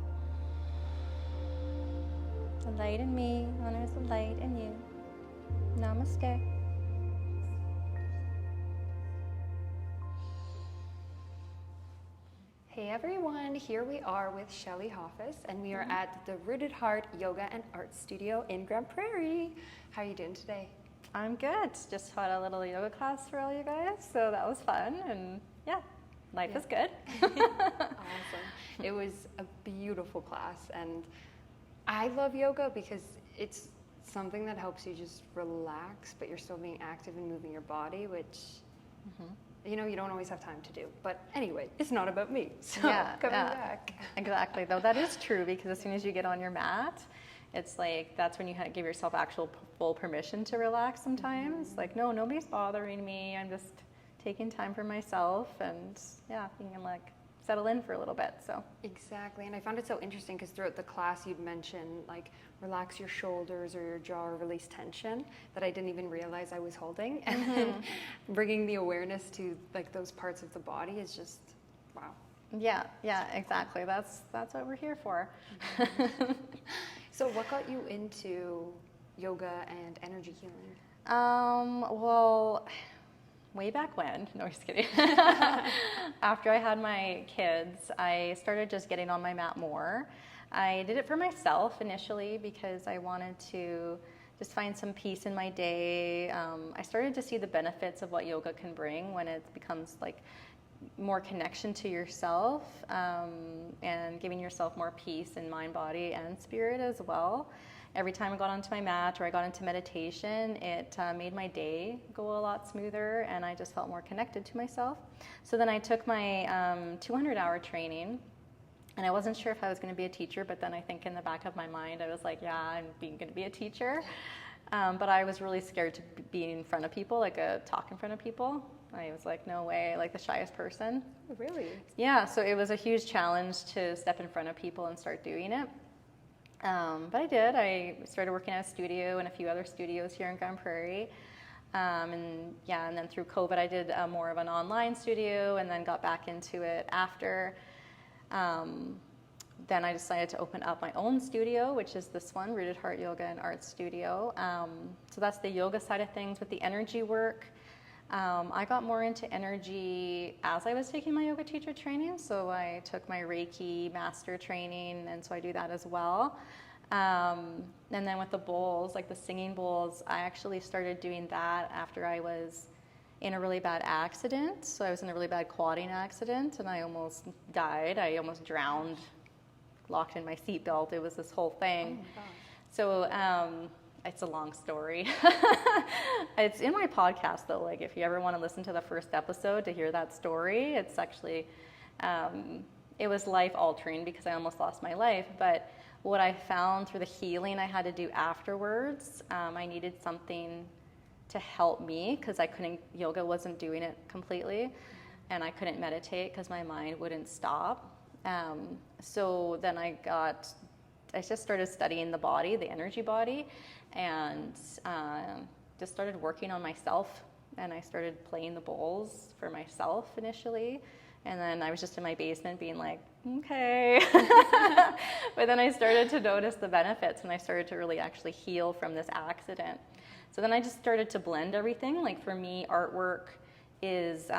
The light in me honors the light in you. Namaste. Hey everyone, here we are with Shelley Hoffon, and we are at the Rooted Heart Yoga and Art Studio in Grand Prairie. How are you doing today? I'm good. Just taught a little yoga class for all you guys, so that was fun, and yeah, life is good. Awesome. It was a beautiful class, and I love yoga because it's something that helps you just relax, but you're still being active and moving your body, which you know, you don't always have time to do. But anyway, it's not about me. So coming back. Exactly, though that is true, because as soon as you get on your mat, it's like that's when you give yourself actual full permission to relax sometimes. Like, no, nobody's bothering me. I'm just taking time for myself, and you can like settle in for a little bit. So exactly. And I found it so interesting because throughout the class you'd mention like relax your shoulders or your jaw or release tension that I didn't even realize I was holding, and then bringing the awareness to like those parts of the body is just wow. Yeah, exactly. That's what we're here for. So what got you into yoga and energy healing? Well, way back when, no, just kidding. After I had my kids, I started just getting on my mat more. I did it for myself initially because I wanted to just find some peace in my day. I started to see the benefits of what yoga can bring when it becomes like more connection to yourself, and giving yourself more peace in mind, body, and spirit as well. Every time I got onto my mat or I got into meditation, it made my day go a lot smoother, and I just felt more connected to myself. So then I took my 200-hour training, and I wasn't sure if I was going to be a teacher, but then I think in the back of my mind, I was like, yeah, I'm going to be a teacher. But I was really scared to be in front of people, talk in front of people. I was like, no way, like the shyest person. Oh, really? Yeah, so it was a huge challenge to step in front of people and start doing it. But I did. I started working at a studio and a few other studios here in Grand Prairie. And then through COVID, I did more of an online studio, and then got back into it after. Then I decided to open up my own studio, which is this one, Rooted Heart Yoga and Art Studio. So that's the yoga side of things with the energy work. I got more into energy as I was taking my yoga teacher training. So I took my Reiki master training, and so I do that as well. And then with the bowls, like the singing bowls, I actually started doing that after I was in a really bad accident. So I was in a really bad quadding accident, and I almost died. I almost drowned, locked in my seatbelt. It was this whole thing. Oh my gosh. So it's a long story. It's in my podcast, though. Like, if you ever want to listen to the first episode to hear that story, it's actually, it was life-altering because I almost lost my life. But what I found through the healing I had to do afterwards, I needed something to help me because yoga wasn't doing it completely, and I couldn't meditate because my mind wouldn't stop. So then I just started studying the body, the energy body, and just started working on myself. And I started playing the bowls for myself initially, And then I was just in my basement being like, okay. But then I started to notice the benefits, and I started to really actually heal from this accident. So then I just started to blend everything. Like for me, artwork is,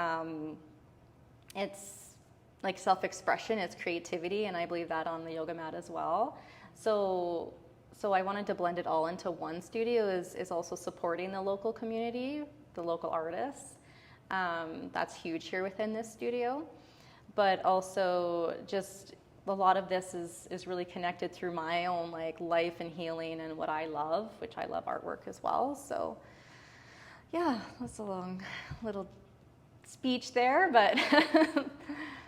it's like self-expression, it's creativity, and I believe that on the yoga mat as well. So I wanted to blend it all into one studio, is also supporting the local community, the local artists. That's huge here within this studio. But also just a lot of this is really connected through my own like life and healing and what I love, which I love artwork as well. So yeah, that's a long little speech there, but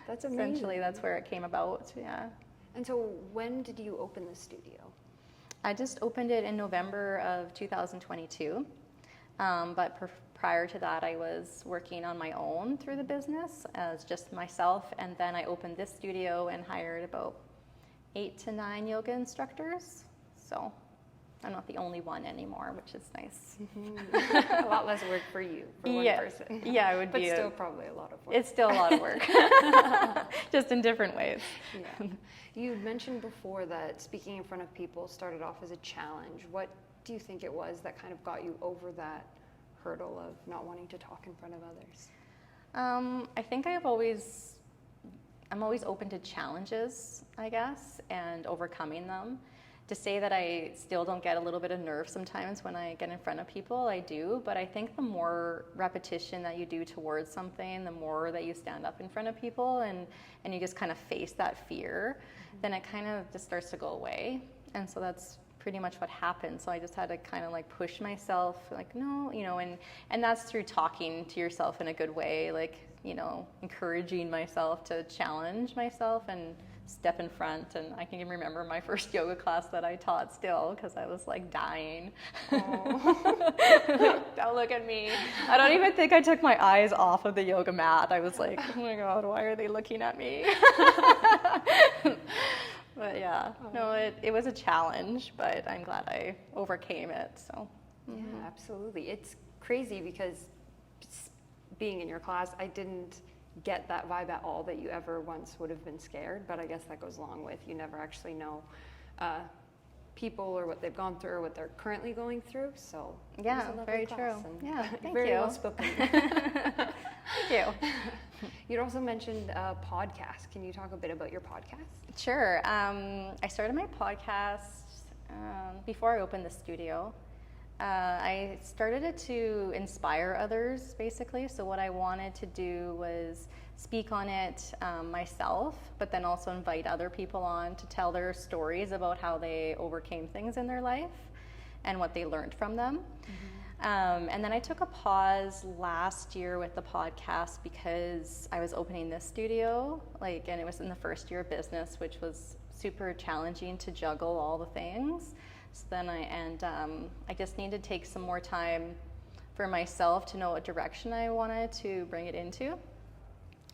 that's amazing. Essentially that's where it came about, yeah. And so when did you open the studio? I just opened it in November of 2022, but prior to that, I was working on my own through the business as just myself, and then I opened this studio and hired about 8 to 9 yoga instructors. So I'm not the only one anymore, which is nice. Mm-hmm. A lot less work for you, for one person. Yeah, it would but be. But still probably a lot of work. It's still a lot of work, just in different ways. Yeah. You mentioned before that speaking in front of people started off as a challenge. What do you think it was that kind of got you over that hurdle of not wanting to talk in front of others? I think I'm always open to challenges, I guess, and overcoming them. To say that I still don't get a little bit of nerve sometimes when I get in front of people, I do, but I think the more repetition that you do towards something, the more that you stand up in front of people and you just kind of face that fear, then it kind of just starts to go away. And so that's pretty much what happened. So I just had to kind of like push myself, like, no, and that's through talking to yourself in a good way, like, encouraging myself to challenge myself and step in front. And I can even remember my first yoga class that I taught still, because I was like dying. Don't look at me. I don't even think I took my eyes off of the yoga mat. I was like, oh my God, why are they looking at me? But yeah, no, it was a challenge, but I'm glad I overcame it. So yeah, absolutely. It's crazy because being in your class, I didn't get that vibe at all that you ever once would have been scared, but I guess that goes along with you never actually know people or what they've gone through or what they're currently going through. So yeah, very true. Yeah, thank very you. Well spoken. Thank you. You'd also mentioned a podcast. Can you talk a bit about your podcast? Sure. I started my podcast before I opened the studio. I started it to inspire others, basically. So what I wanted to do was speak on it myself, but then also invite other people on to tell their stories about how they overcame things in their life and what they learned from them. Mm-hmm. And then I took a pause last year with the podcast because I was opening this studio, and it was in the first year of business, which was super challenging to juggle all the things. So then I just needed to take some more time for myself to know what direction I wanted to bring it into.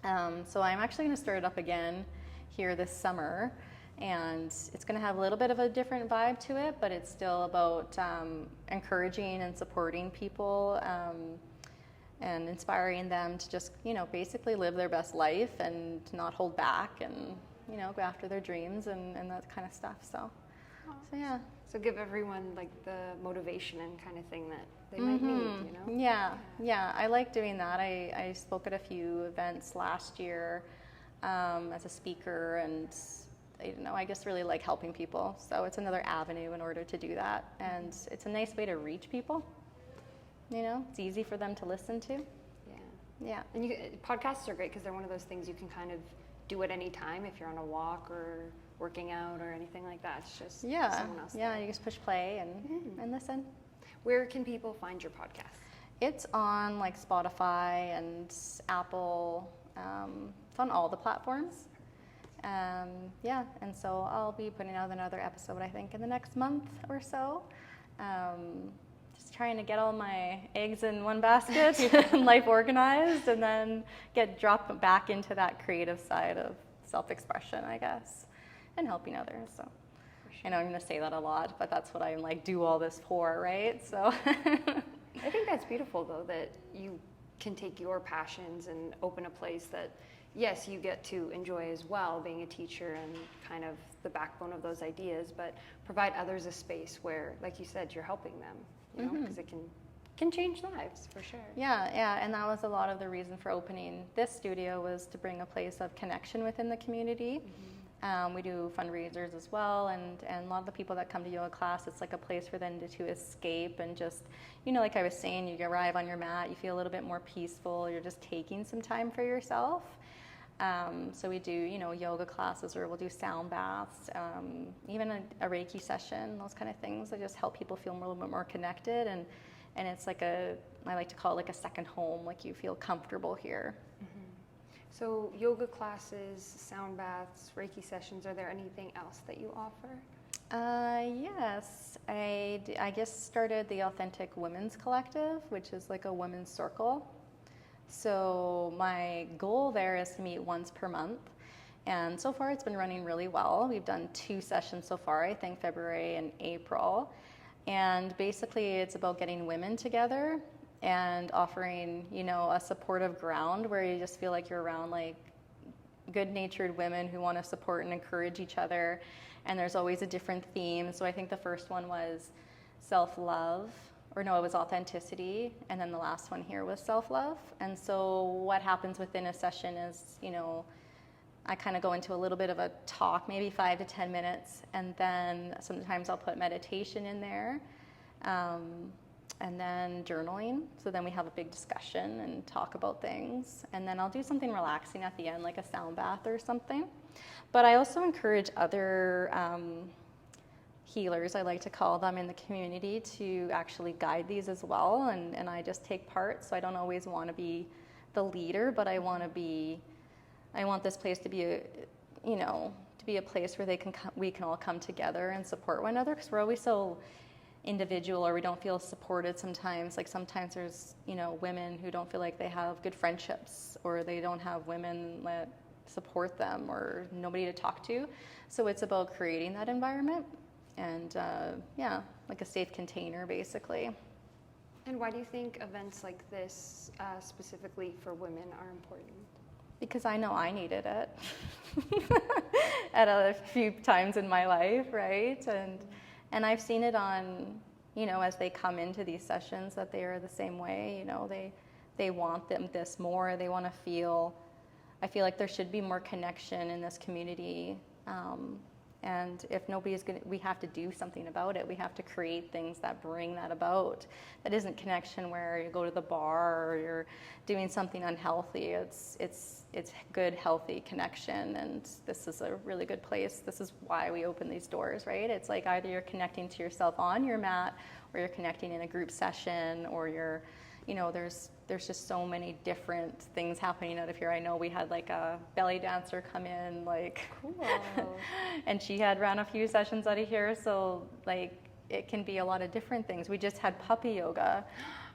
So I'm actually going to start it up again here this summer, and it's going to have a little bit of a different vibe to it, but it's still about encouraging and supporting people and inspiring them to just, basically live their best life and to not hold back and, go after their dreams and that kind of stuff. So yeah. So give everyone like the motivation and kind of thing that they might need, Yeah, I like doing that. I spoke at a few events last year as a speaker, and I just really like helping people. So it's another avenue in order to do that, and it's a nice way to reach people. It's easy for them to listen to. Yeah. And podcasts are great because they're one of those things you can kind of do at any time if you're on a walk or working out or anything like that. It's just someone else. Yeah, you just push play and listen. Where can people find your podcast? It's on Spotify and Apple. It's on all the platforms. And so I'll be putting out another episode, I think, in the next month or so. Just trying to get all my eggs in one basket and life organized, and then dropped back into that creative side of self-expression, I guess, and helping others. So I know I'm going to say that a lot, but that's what I do all this for, right? So I think that's beautiful, though, that you can take your passions and open a place that, yes, you get to enjoy as well, being a teacher and kind of the backbone of those ideas, but provide others a space where, like you said, you're helping them, you know, because it can change lives for sure. Yeah, and that was a lot of the reason for opening this studio, was to bring a place of connection within the community. We do fundraisers as well, and a lot of the people that come to yoga class, it's like a place for them to escape and just, you know, like I was saying, you arrive on your mat, you feel a little bit more peaceful, you're just taking some time for yourself. So we do, you know, yoga classes, or we'll do sound baths, even a Reiki session, those kind of things that just help people feel a little bit more connected, and it's like I like to call it like a second home, like you feel comfortable here. So yoga classes, sound baths, Reiki sessions, are there anything else that you offer? Yes, I just started the Authentic Women's Collective, which is like a women's circle. So my goal there is to meet once per month. And so far it's been running really well. We've done 2 sessions so far, I think February and April. And basically it's about getting women together and offering, you know, a supportive ground where you just feel like you're around like good-natured women who want to support and encourage each other. And there's always a different theme. So I think the first one was self-love, or no, it was authenticity. And then the last one here was self-love. And so what happens within a session is, you know, I kind of go into a little bit of a talk, maybe 5 to 10 minutes. And then sometimes I'll put meditation in there. And then journaling. So then we have a big discussion and talk about things. And then I'll do something relaxing at the end, like a sound bath or something. But I also encourage other healers, I like to call them, in the community to actually guide these as well. And I just take part. So I don't always want to be the leader, but I want this place to be a place where we can all come together and support one another, because we're always so individual, or we don't feel supported sometimes. Like sometimes there's, you know, women who don't feel like they have good friendships, or they don't have women that support them, or nobody to talk to. So it's about creating that environment and like a safe container basically. And why do you think events like this specifically for women are important? Because I know I needed it at a few times in my life, right? And I've seen it on, you know, as they come into these sessions, that they are the same way. You know, they want this more. They want to feel. I feel like there should be more connection in this community. And if nobody's we have to do something about it. We have to create things that bring that about. That isn't connection where you go to the bar or you're doing something unhealthy. It's good, healthy connection, and this is a really good place. This is why we open these doors, right? It's like either you're connecting to yourself on your mat, or you're connecting in a group session, or you're, you know, there's just so many different things happening out of here. I know we had like a belly dancer come in, like, cool. and she had ran a few sessions out of here, so like it can be a lot of different things. We just had puppy yoga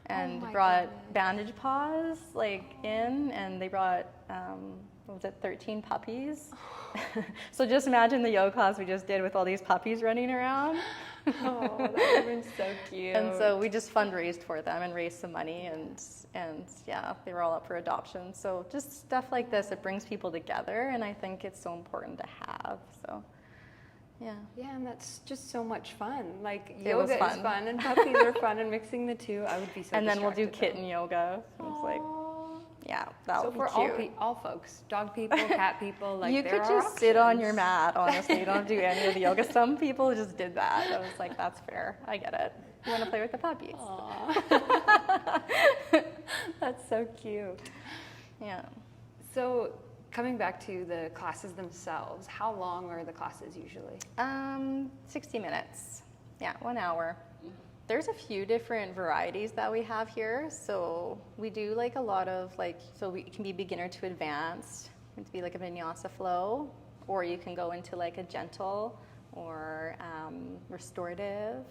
and brought bandage paws like in, and they brought, what was it, 13 puppies? So just imagine the yoga class we just did with all these puppies running around. Oh, that would have been so cute. And so we just fundraised for them and raised some money, and yeah, they were all up for adoption. So just stuff like this, it brings people together, and I think it's so important to have. So yeah. Yeah, and that's just so much fun. Like It was yoga is fun, and puppies are fun, and mixing the two, I would be so. And then we'll do distracted, kitten yoga. It's like, yeah, that would be for cute. all folks, dog people, cat people, like you there could are just sit on options. your mat, honestly. You don't have to do any of the yoga. Some people just did that. I was like, that's fair. I get it. You want to play with the puppies. That's so cute. Yeah. So coming back to the classes themselves, how long are the classes usually? 60 minutes. Yeah, 1 hour. There's a few different varieties that we have here. So we do like a lot of it can be beginner to advanced. It can be like a vinyasa flow, or you can go into like a gentle or restorative.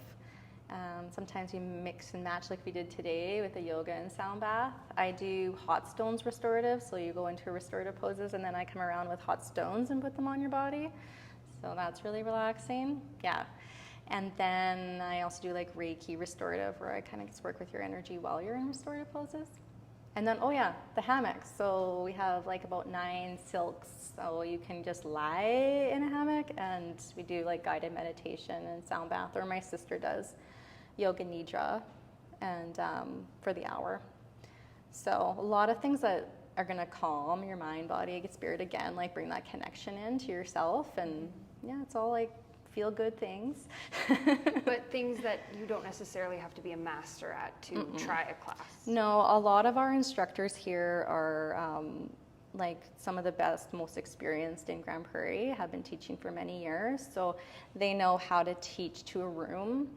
Sometimes we mix and match like we did today with the yoga and sound bath. I do hot stones restorative, so you go into restorative poses and then I come around with hot stones and put them on your body. So that's really relaxing. Yeah. And then I also do like Reiki restorative, where I kind of just work with your energy while you're in restorative poses. And then, oh yeah, the hammocks. So we have like about 9 silks. So you can just lie in a hammock, and we do like guided meditation and sound bath, or my sister does yoga nidra and for the hour. So a lot of things that are going to calm your mind, body, spirit again, like bring that connection into yourself. And yeah, it's all like feel good things. But things that you don't necessarily have to be a master at to try a class. No, a lot of our instructors here are like some of the best, most experienced in Grand Prairie, have been teaching for many years. So they know how to teach to a room.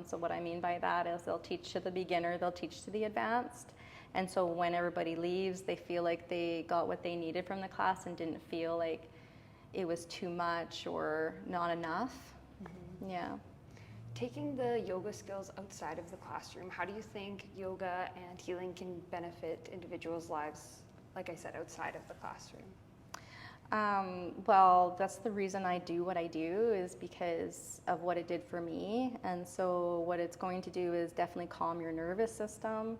So what I mean by that is they'll teach to the beginner, they'll teach to the advanced. And so when everybody leaves, they feel like they got what they needed from the class and didn't feel like it was too much or not enough. Yeah. Taking the yoga skills outside of the classroom, how do you think yoga and healing can benefit individuals' lives, like I said, outside of the classroom? Well, that's the reason I do what I do, is because of what it did for me. And so what it's going to do is definitely calm your nervous system.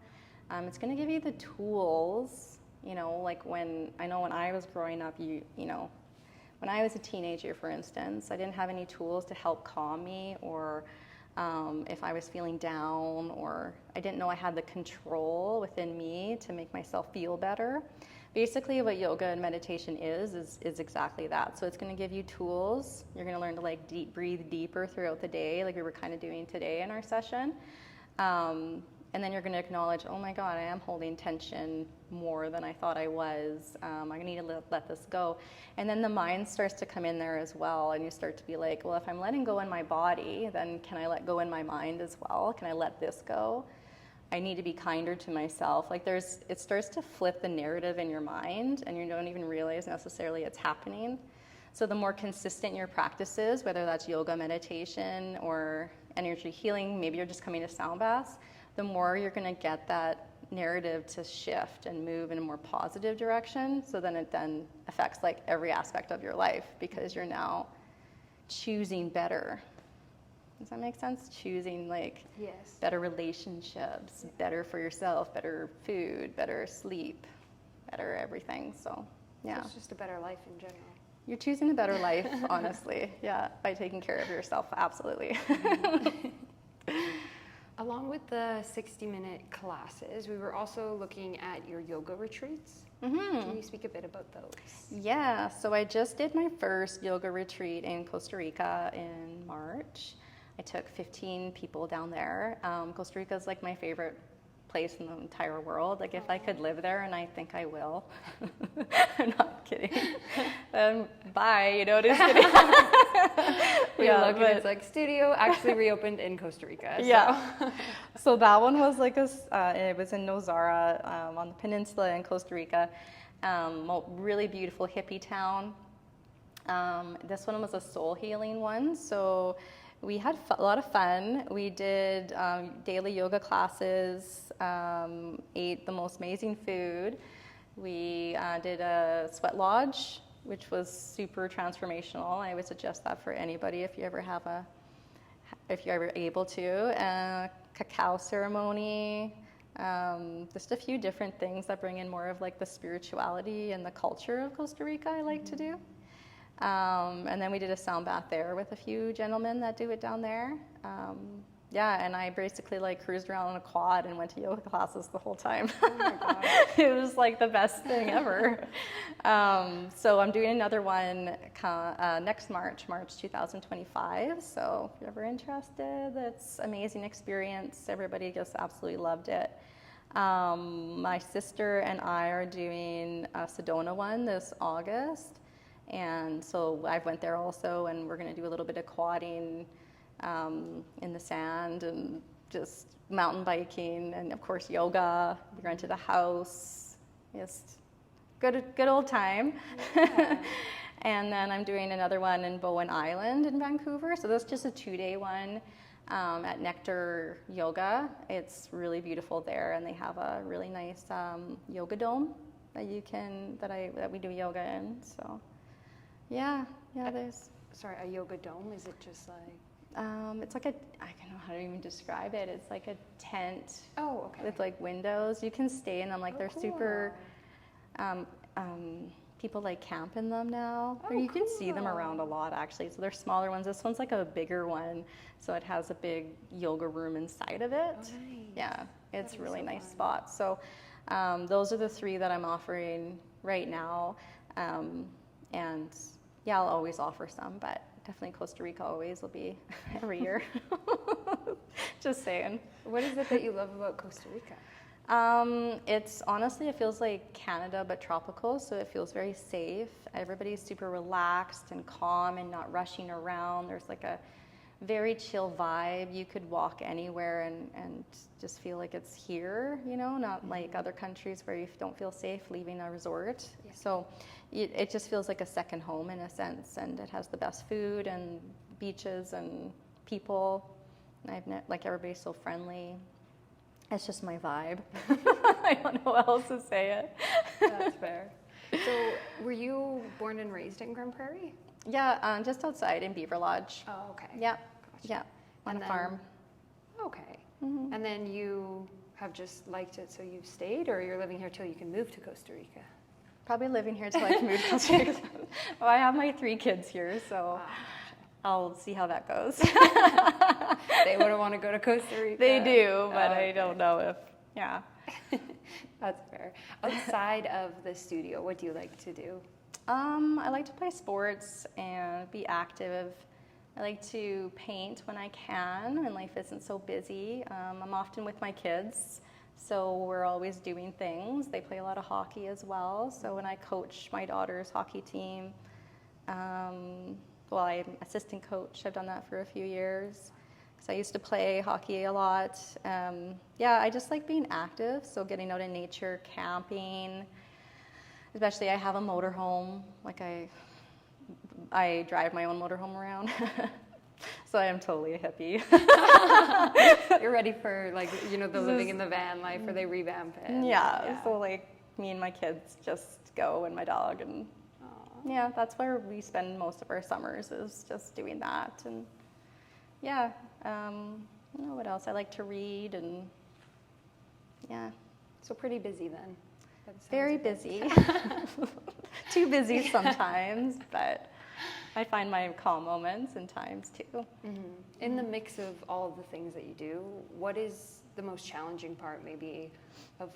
It's going to give you the tools, you know, like when I was growing up, you know, when I was a teenager, for instance, I didn't have any tools to help calm me, or if I was feeling down, or I didn't know I had the control within me to make myself feel better. Basically, what yoga and meditation is exactly that. So it's going to give you tools. You're going to learn to like breathe deeper throughout the day, like we were kind of doing today in our session. And then you're going to acknowledge, oh my God, I am holding tension more than I thought I was. I need to let this go. And then the mind starts to come in there as well. And you start to be like, well, if I'm letting go in my body, then can I let go in my mind as well? Can I let this go? I need to be kinder to myself. Like it starts to flip the narrative in your mind, and you don't even realize necessarily it's happening. So the more consistent your practice is, whether that's yoga, meditation, or energy healing, maybe you're just coming to sound baths, the more you're going to get that narrative to shift and move in a more positive direction. So then it affects like every aspect of your life, because you're now choosing better. Does that make sense? Choosing like better relationships, better for yourself, better food, better sleep, better everything. So yeah. So it's just a better life in general. You're choosing a better life, honestly. Yeah, by taking care of yourself, absolutely. Along with the 60-minute classes, we were also looking at your yoga retreats. Can you speak a bit about those? Yeah, so I just did my first yoga retreat in Costa Rica in March. I took 15 people down there. Costa Rica is like my favorite place in the entire world. Like if I could live there, and I think I will. I'm not kidding. Bye, you know, just kidding. We look and it's like studio actually reopened in Costa Rica. So. Yeah. So that one was like it was in Nozara on the peninsula in Costa Rica. Really beautiful hippie town. This one was a soul healing one. So we had a lot of fun. We did daily yoga classes, ate the most amazing food. We did a sweat lodge, which was super transformational. I would suggest that for anybody if you're ever able to. Cacao ceremony, just a few different things that bring in more of like the spirituality and the culture of Costa Rica I like to do. And then we did a sound bath there with a few gentlemen that do it down there. And I basically like cruised around on a quad and went to yoga classes the whole time. Oh my God. It was like the best thing ever. So I'm doing another one next March 2025. So if you're ever interested, it's an amazing experience. Everybody just absolutely loved it. My sister and I are doing a Sedona one this August. And so I went there also, and we're going to do a little bit of quadding in the sand, and just mountain biking, and of course yoga. We rented a house. Just good old time. Yeah. And then I'm doing another one in Bowen Island in Vancouver. So that's just a 2-day one at Nectar Yoga. It's really beautiful there, and they have a really nice yoga dome that we do yoga in. So. Yeah, there's... Sorry, a yoga dome? Is it just like... It's like I don't know how to even describe it. It's like a tent with like windows. You can stay in them. Like they're super. People like camp in them now. Or you can see them around a lot actually. So they're smaller ones. This one's like a bigger one. So it has a big yoga room inside of it. Oh, nice. Yeah, it's really nice spot. So those are the 3 that I'm offering right now. And yeah, I'll always offer some, but definitely Costa Rica always will be every year. Just saying. What is it that you love about Costa Rica? It's honestly, it feels like Canada but tropical, so it feels very safe. Everybody's super relaxed and calm and not rushing around. There's like a very chill vibe. You could walk anywhere and just feel like it's here, you know, not like other countries where you don't feel safe leaving a resort. Yeah. So it just feels like a second home in a sense, and it has the best food and beaches and people. And like everybody's so friendly. It's just my vibe. I don't know how else to say it. That's fair. So, were you born and raised in Grand Prairie? Yeah, just outside in Beaver Lodge. Oh, okay. Yeah, Gotcha. yeah, on a farm. Okay. Mm-hmm. And then you have just liked it, so you've stayed, or you're living here till you can move to Costa Rica? Probably living here till I can move to Costa Rica. Well, I have my 3 kids here, so I'll see how that goes. They wouldn't want to go to Costa Rica. They do, but I don't know if, yeah. That's fair. Outside of the studio, what do you like to do? I like to play sports and be active. I like to paint when I can, when life isn't so busy. I'm often with my kids, so we're always doing things. They play a lot of hockey as well, so when I coach my daughter's hockey team, well, I'm assistant coach. I've done that for a few years because I used to play hockey a lot. Yeah, I just like being active, so getting out in nature, camping. Especially I have a motorhome. Like I drive my own motorhome around. So I am totally a hippie. You're ready for like, you know, the living in the van life where they revamp it. Yeah, so like me and my kids just go and my dog and yeah, that's where we spend most of our summers is just doing that. And yeah, I don't know what else. I like to read and yeah. So pretty busy then. Very busy. Too busy sometimes, but I find my calm moments and times too. Mm-hmm. In the mix of all of the things that you do, what is the most challenging part maybe of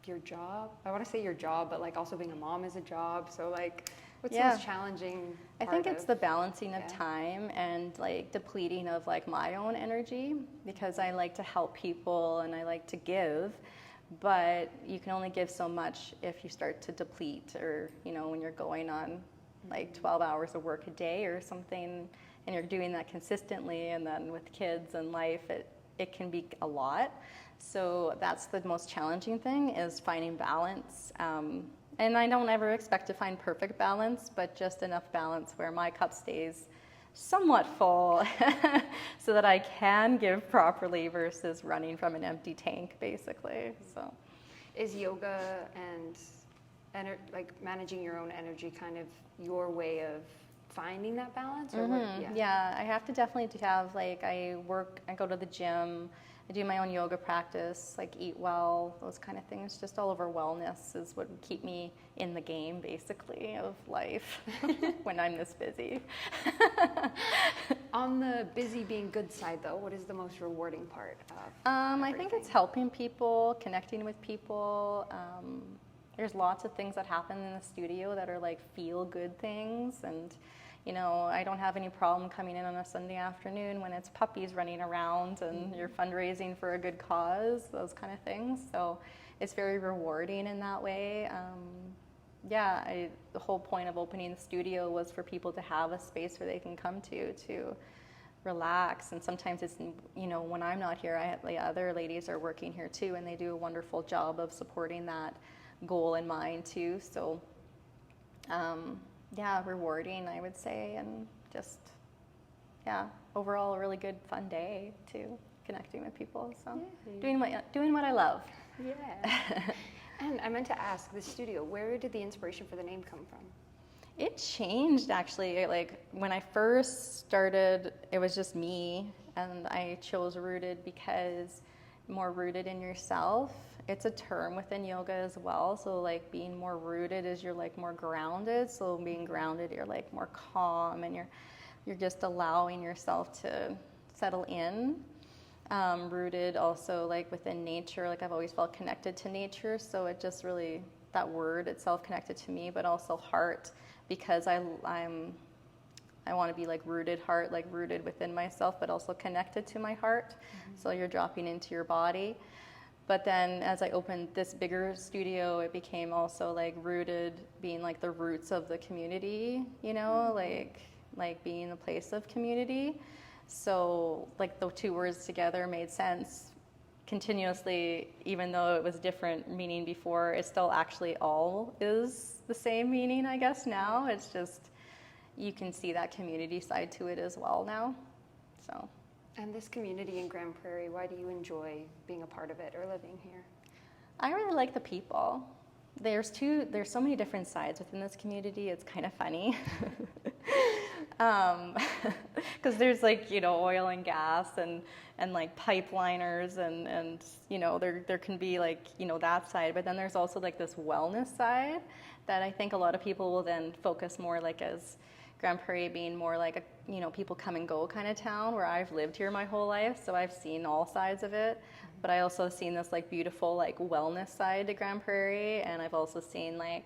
your job? I want to say your job, but like also being a mom is a job. So like, what's the most challenging part? I think it's the balancing of time and like depleting of like my own energy, because I like to help people and I like to give, but you can only give so much if you start to deplete, or you know, when you're going on like 12 hours of work a day or something and you're doing that consistently, and then with kids and life it can be a lot. So that's the most challenging thing, is finding balance. And I don't ever expect to find perfect balance, but just enough balance where my cup stays somewhat full so that I can give properly versus running from an empty tank, basically. So, is yoga and like managing your own energy kind of your way of finding that balance? Or yeah, I have to definitely have, like, I go to the gym, I do my own yoga practice, like eat well, those kind of things. Just all over wellness is what would keep me in the game, basically, of life when I'm this busy. On the busy being good side, though, what is the most rewarding part of I think it's helping people, connecting with people. There's lots of things that happen in the studio that are like feel-good things, and you know, I don't have any problem coming in on a Sunday afternoon when it's puppies running around and you're fundraising for a good cause, those kind of things. So it's very rewarding in that way. The whole point of opening the studio was for people to have a space where they can come to relax. And sometimes it's, you know, when I'm not here, the other ladies are working here too, and they do a wonderful job of supporting that goal in mind too. So rewarding, I would say, and just, overall a really good, fun day too, connecting with people. So doing what I love. Yeah. And I meant to ask, the studio, where did the inspiration for the name come from? It changed actually. Like when I first started, it was just me, and I chose rooted because more rooted in yourself. It's a term within yoga as well. So like being more rooted is you're like more grounded. So being grounded, you're like more calm, and you're just allowing yourself to settle in. Rooted also like within nature. Like I've always felt connected to nature. So it just really, that word itself connected to me, but also heart, because I want to be like rooted heart, like rooted within myself, but also connected to my heart. So you're dropping into your body. But then as I opened this bigger studio, it became also like rooted, being like the roots of the community, you know, like being a place of community. So like the two words together made sense continuously, even though it was different meaning before. It still actually all is the same meaning, I guess, now. It's just, you can see that community side to it as well now. So. And this community in Grand Prairie, why do you enjoy being a part of it or living here? I really like the people. There's so many different sides within this community. It's kind of funny. Because there's like, you know, oil and gas and like pipeliners and you know, there can be like, you know, that side. But then there's also like this wellness side that I think a lot of people will then focus more like as Grand Prairie being more like a, you know, people come and go kind of town, where I've lived here my whole life, so I've seen all sides of it. But I also seen this like beautiful like wellness side to Grand Prairie, and I've also seen like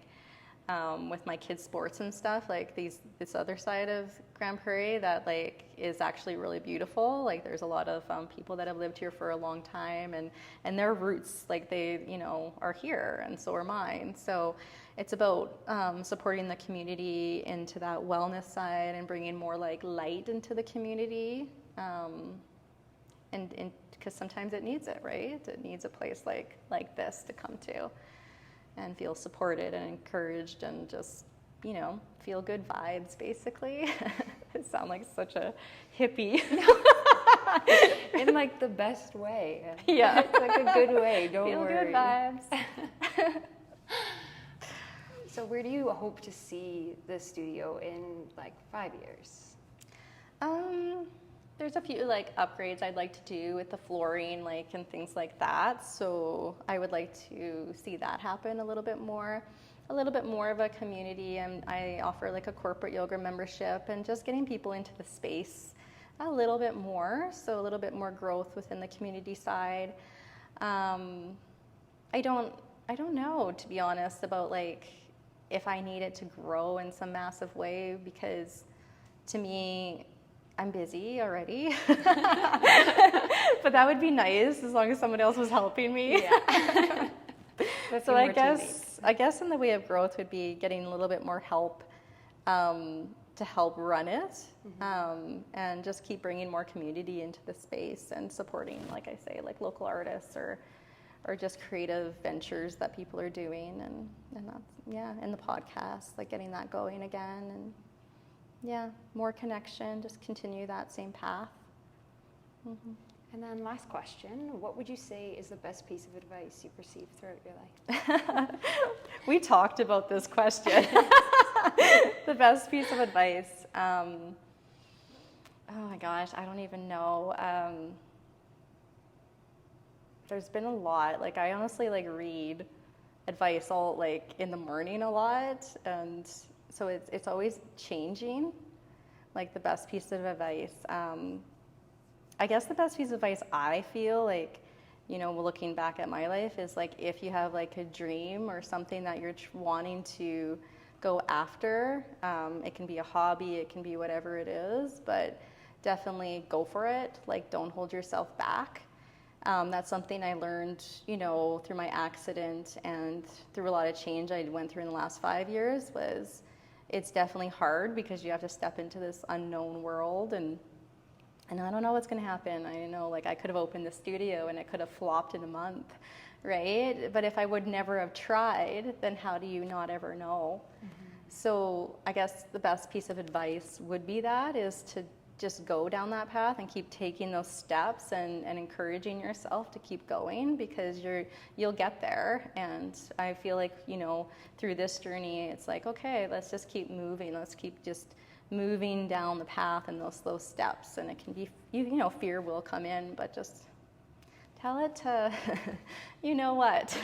with my kids' sports and stuff, like this other side of Grand Prairie that like is actually really beautiful. Like there's a lot of people that have lived here for a long time, and their roots, like they, you know, are here, and so are mine. So it's about supporting the community into that wellness side and bringing more like light into the community, and because sometimes it needs it, right? It needs a place like this to come to and feel supported and encouraged and just, you know, feel good vibes, basically. I sound like such a hippie. In like the best way. Yeah. It's like a good way, don't feel worry. good vibes. So where do you hope to see the studio in like 5 years? There's a few like upgrades I'd like to do with the flooring, like, and things like that. So I would like to see that happen a little bit more of a community. And I offer like a corporate yoga membership, and just getting people into the space a little bit more. So a little bit more growth within the community side. I don't know, to be honest, about like if I need it to grow in some massive way, because to me, I'm busy already. But that would be nice as long as someone else was helping me. Yeah. So I guess in the way of growth would be getting a little bit more help to help run it, and just keep bringing more community into the space and supporting, like I say, like local artists or just creative ventures that people are doing, and that's, and the podcast, like getting that going again, and more connection, just continue that same path. And then last question, what would you say is the best piece of advice you've received throughout your life? We talked about this question. The best piece of advice. Oh my gosh, I don't even know. There's been a lot. Like I honestly like read advice all like in the morning a lot, and so it's always changing. Like the best piece of advice. I guess the best piece of advice I feel like, you know, looking back at my life is like, if you have like a dream or something that you're wanting to go after, it can be a hobby, it can be whatever it is, but definitely go for it. Like don't hold yourself back. That's something I learned, you know, through my accident and through a lot of change I went through in the last 5 years. Was it's definitely hard because you have to step into this unknown world, and I don't know what's going to happen. I know, like, I could have opened the studio and it could have flopped in a month, right? But if I would never have tried, then how do you not ever know? So I guess the best piece of advice would be that, is just go down that path and keep taking those steps and encouraging yourself to keep going, because you'll get there. And I feel like, you know, through this journey, it's like, okay, let's just keep moving. Let's keep just moving down the path and those slow steps. And it can be, you know, fear will come in, but just tell it to, you know what.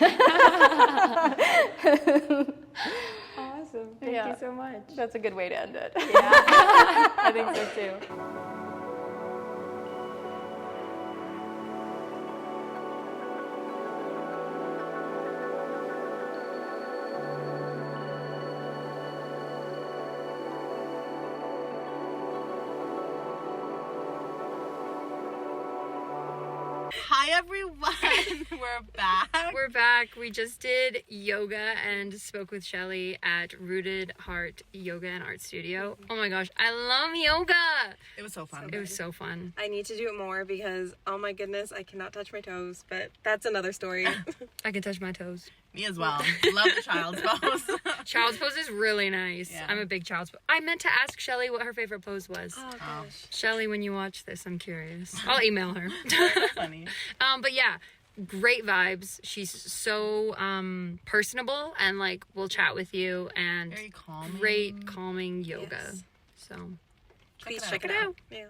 Awesome. Thank you so much. That's a good way to end it. Yeah, I think so too. Hi everyone, we're back. We're back. We just did yoga and spoke with Shelley at Rooted Heart Yoga and Art Studio. Oh my gosh, I love yoga. It was so fun. It was so fun. I need to do it more because, oh my goodness, I cannot touch my toes, but that's another story. I can touch my toes. Me as well. Love the child's pose. Child's pose is really nice. Yeah. I'm a big child's pose. I meant to ask Shelley what her favorite pose was. Oh gosh. Shelley, when you watch this, I'm curious. I'll email her. Funny. But yeah, great vibes. She's so personable and like will chat with you, and Very calming. great calming yoga. Yes. So Please it check out. it out. Yeah.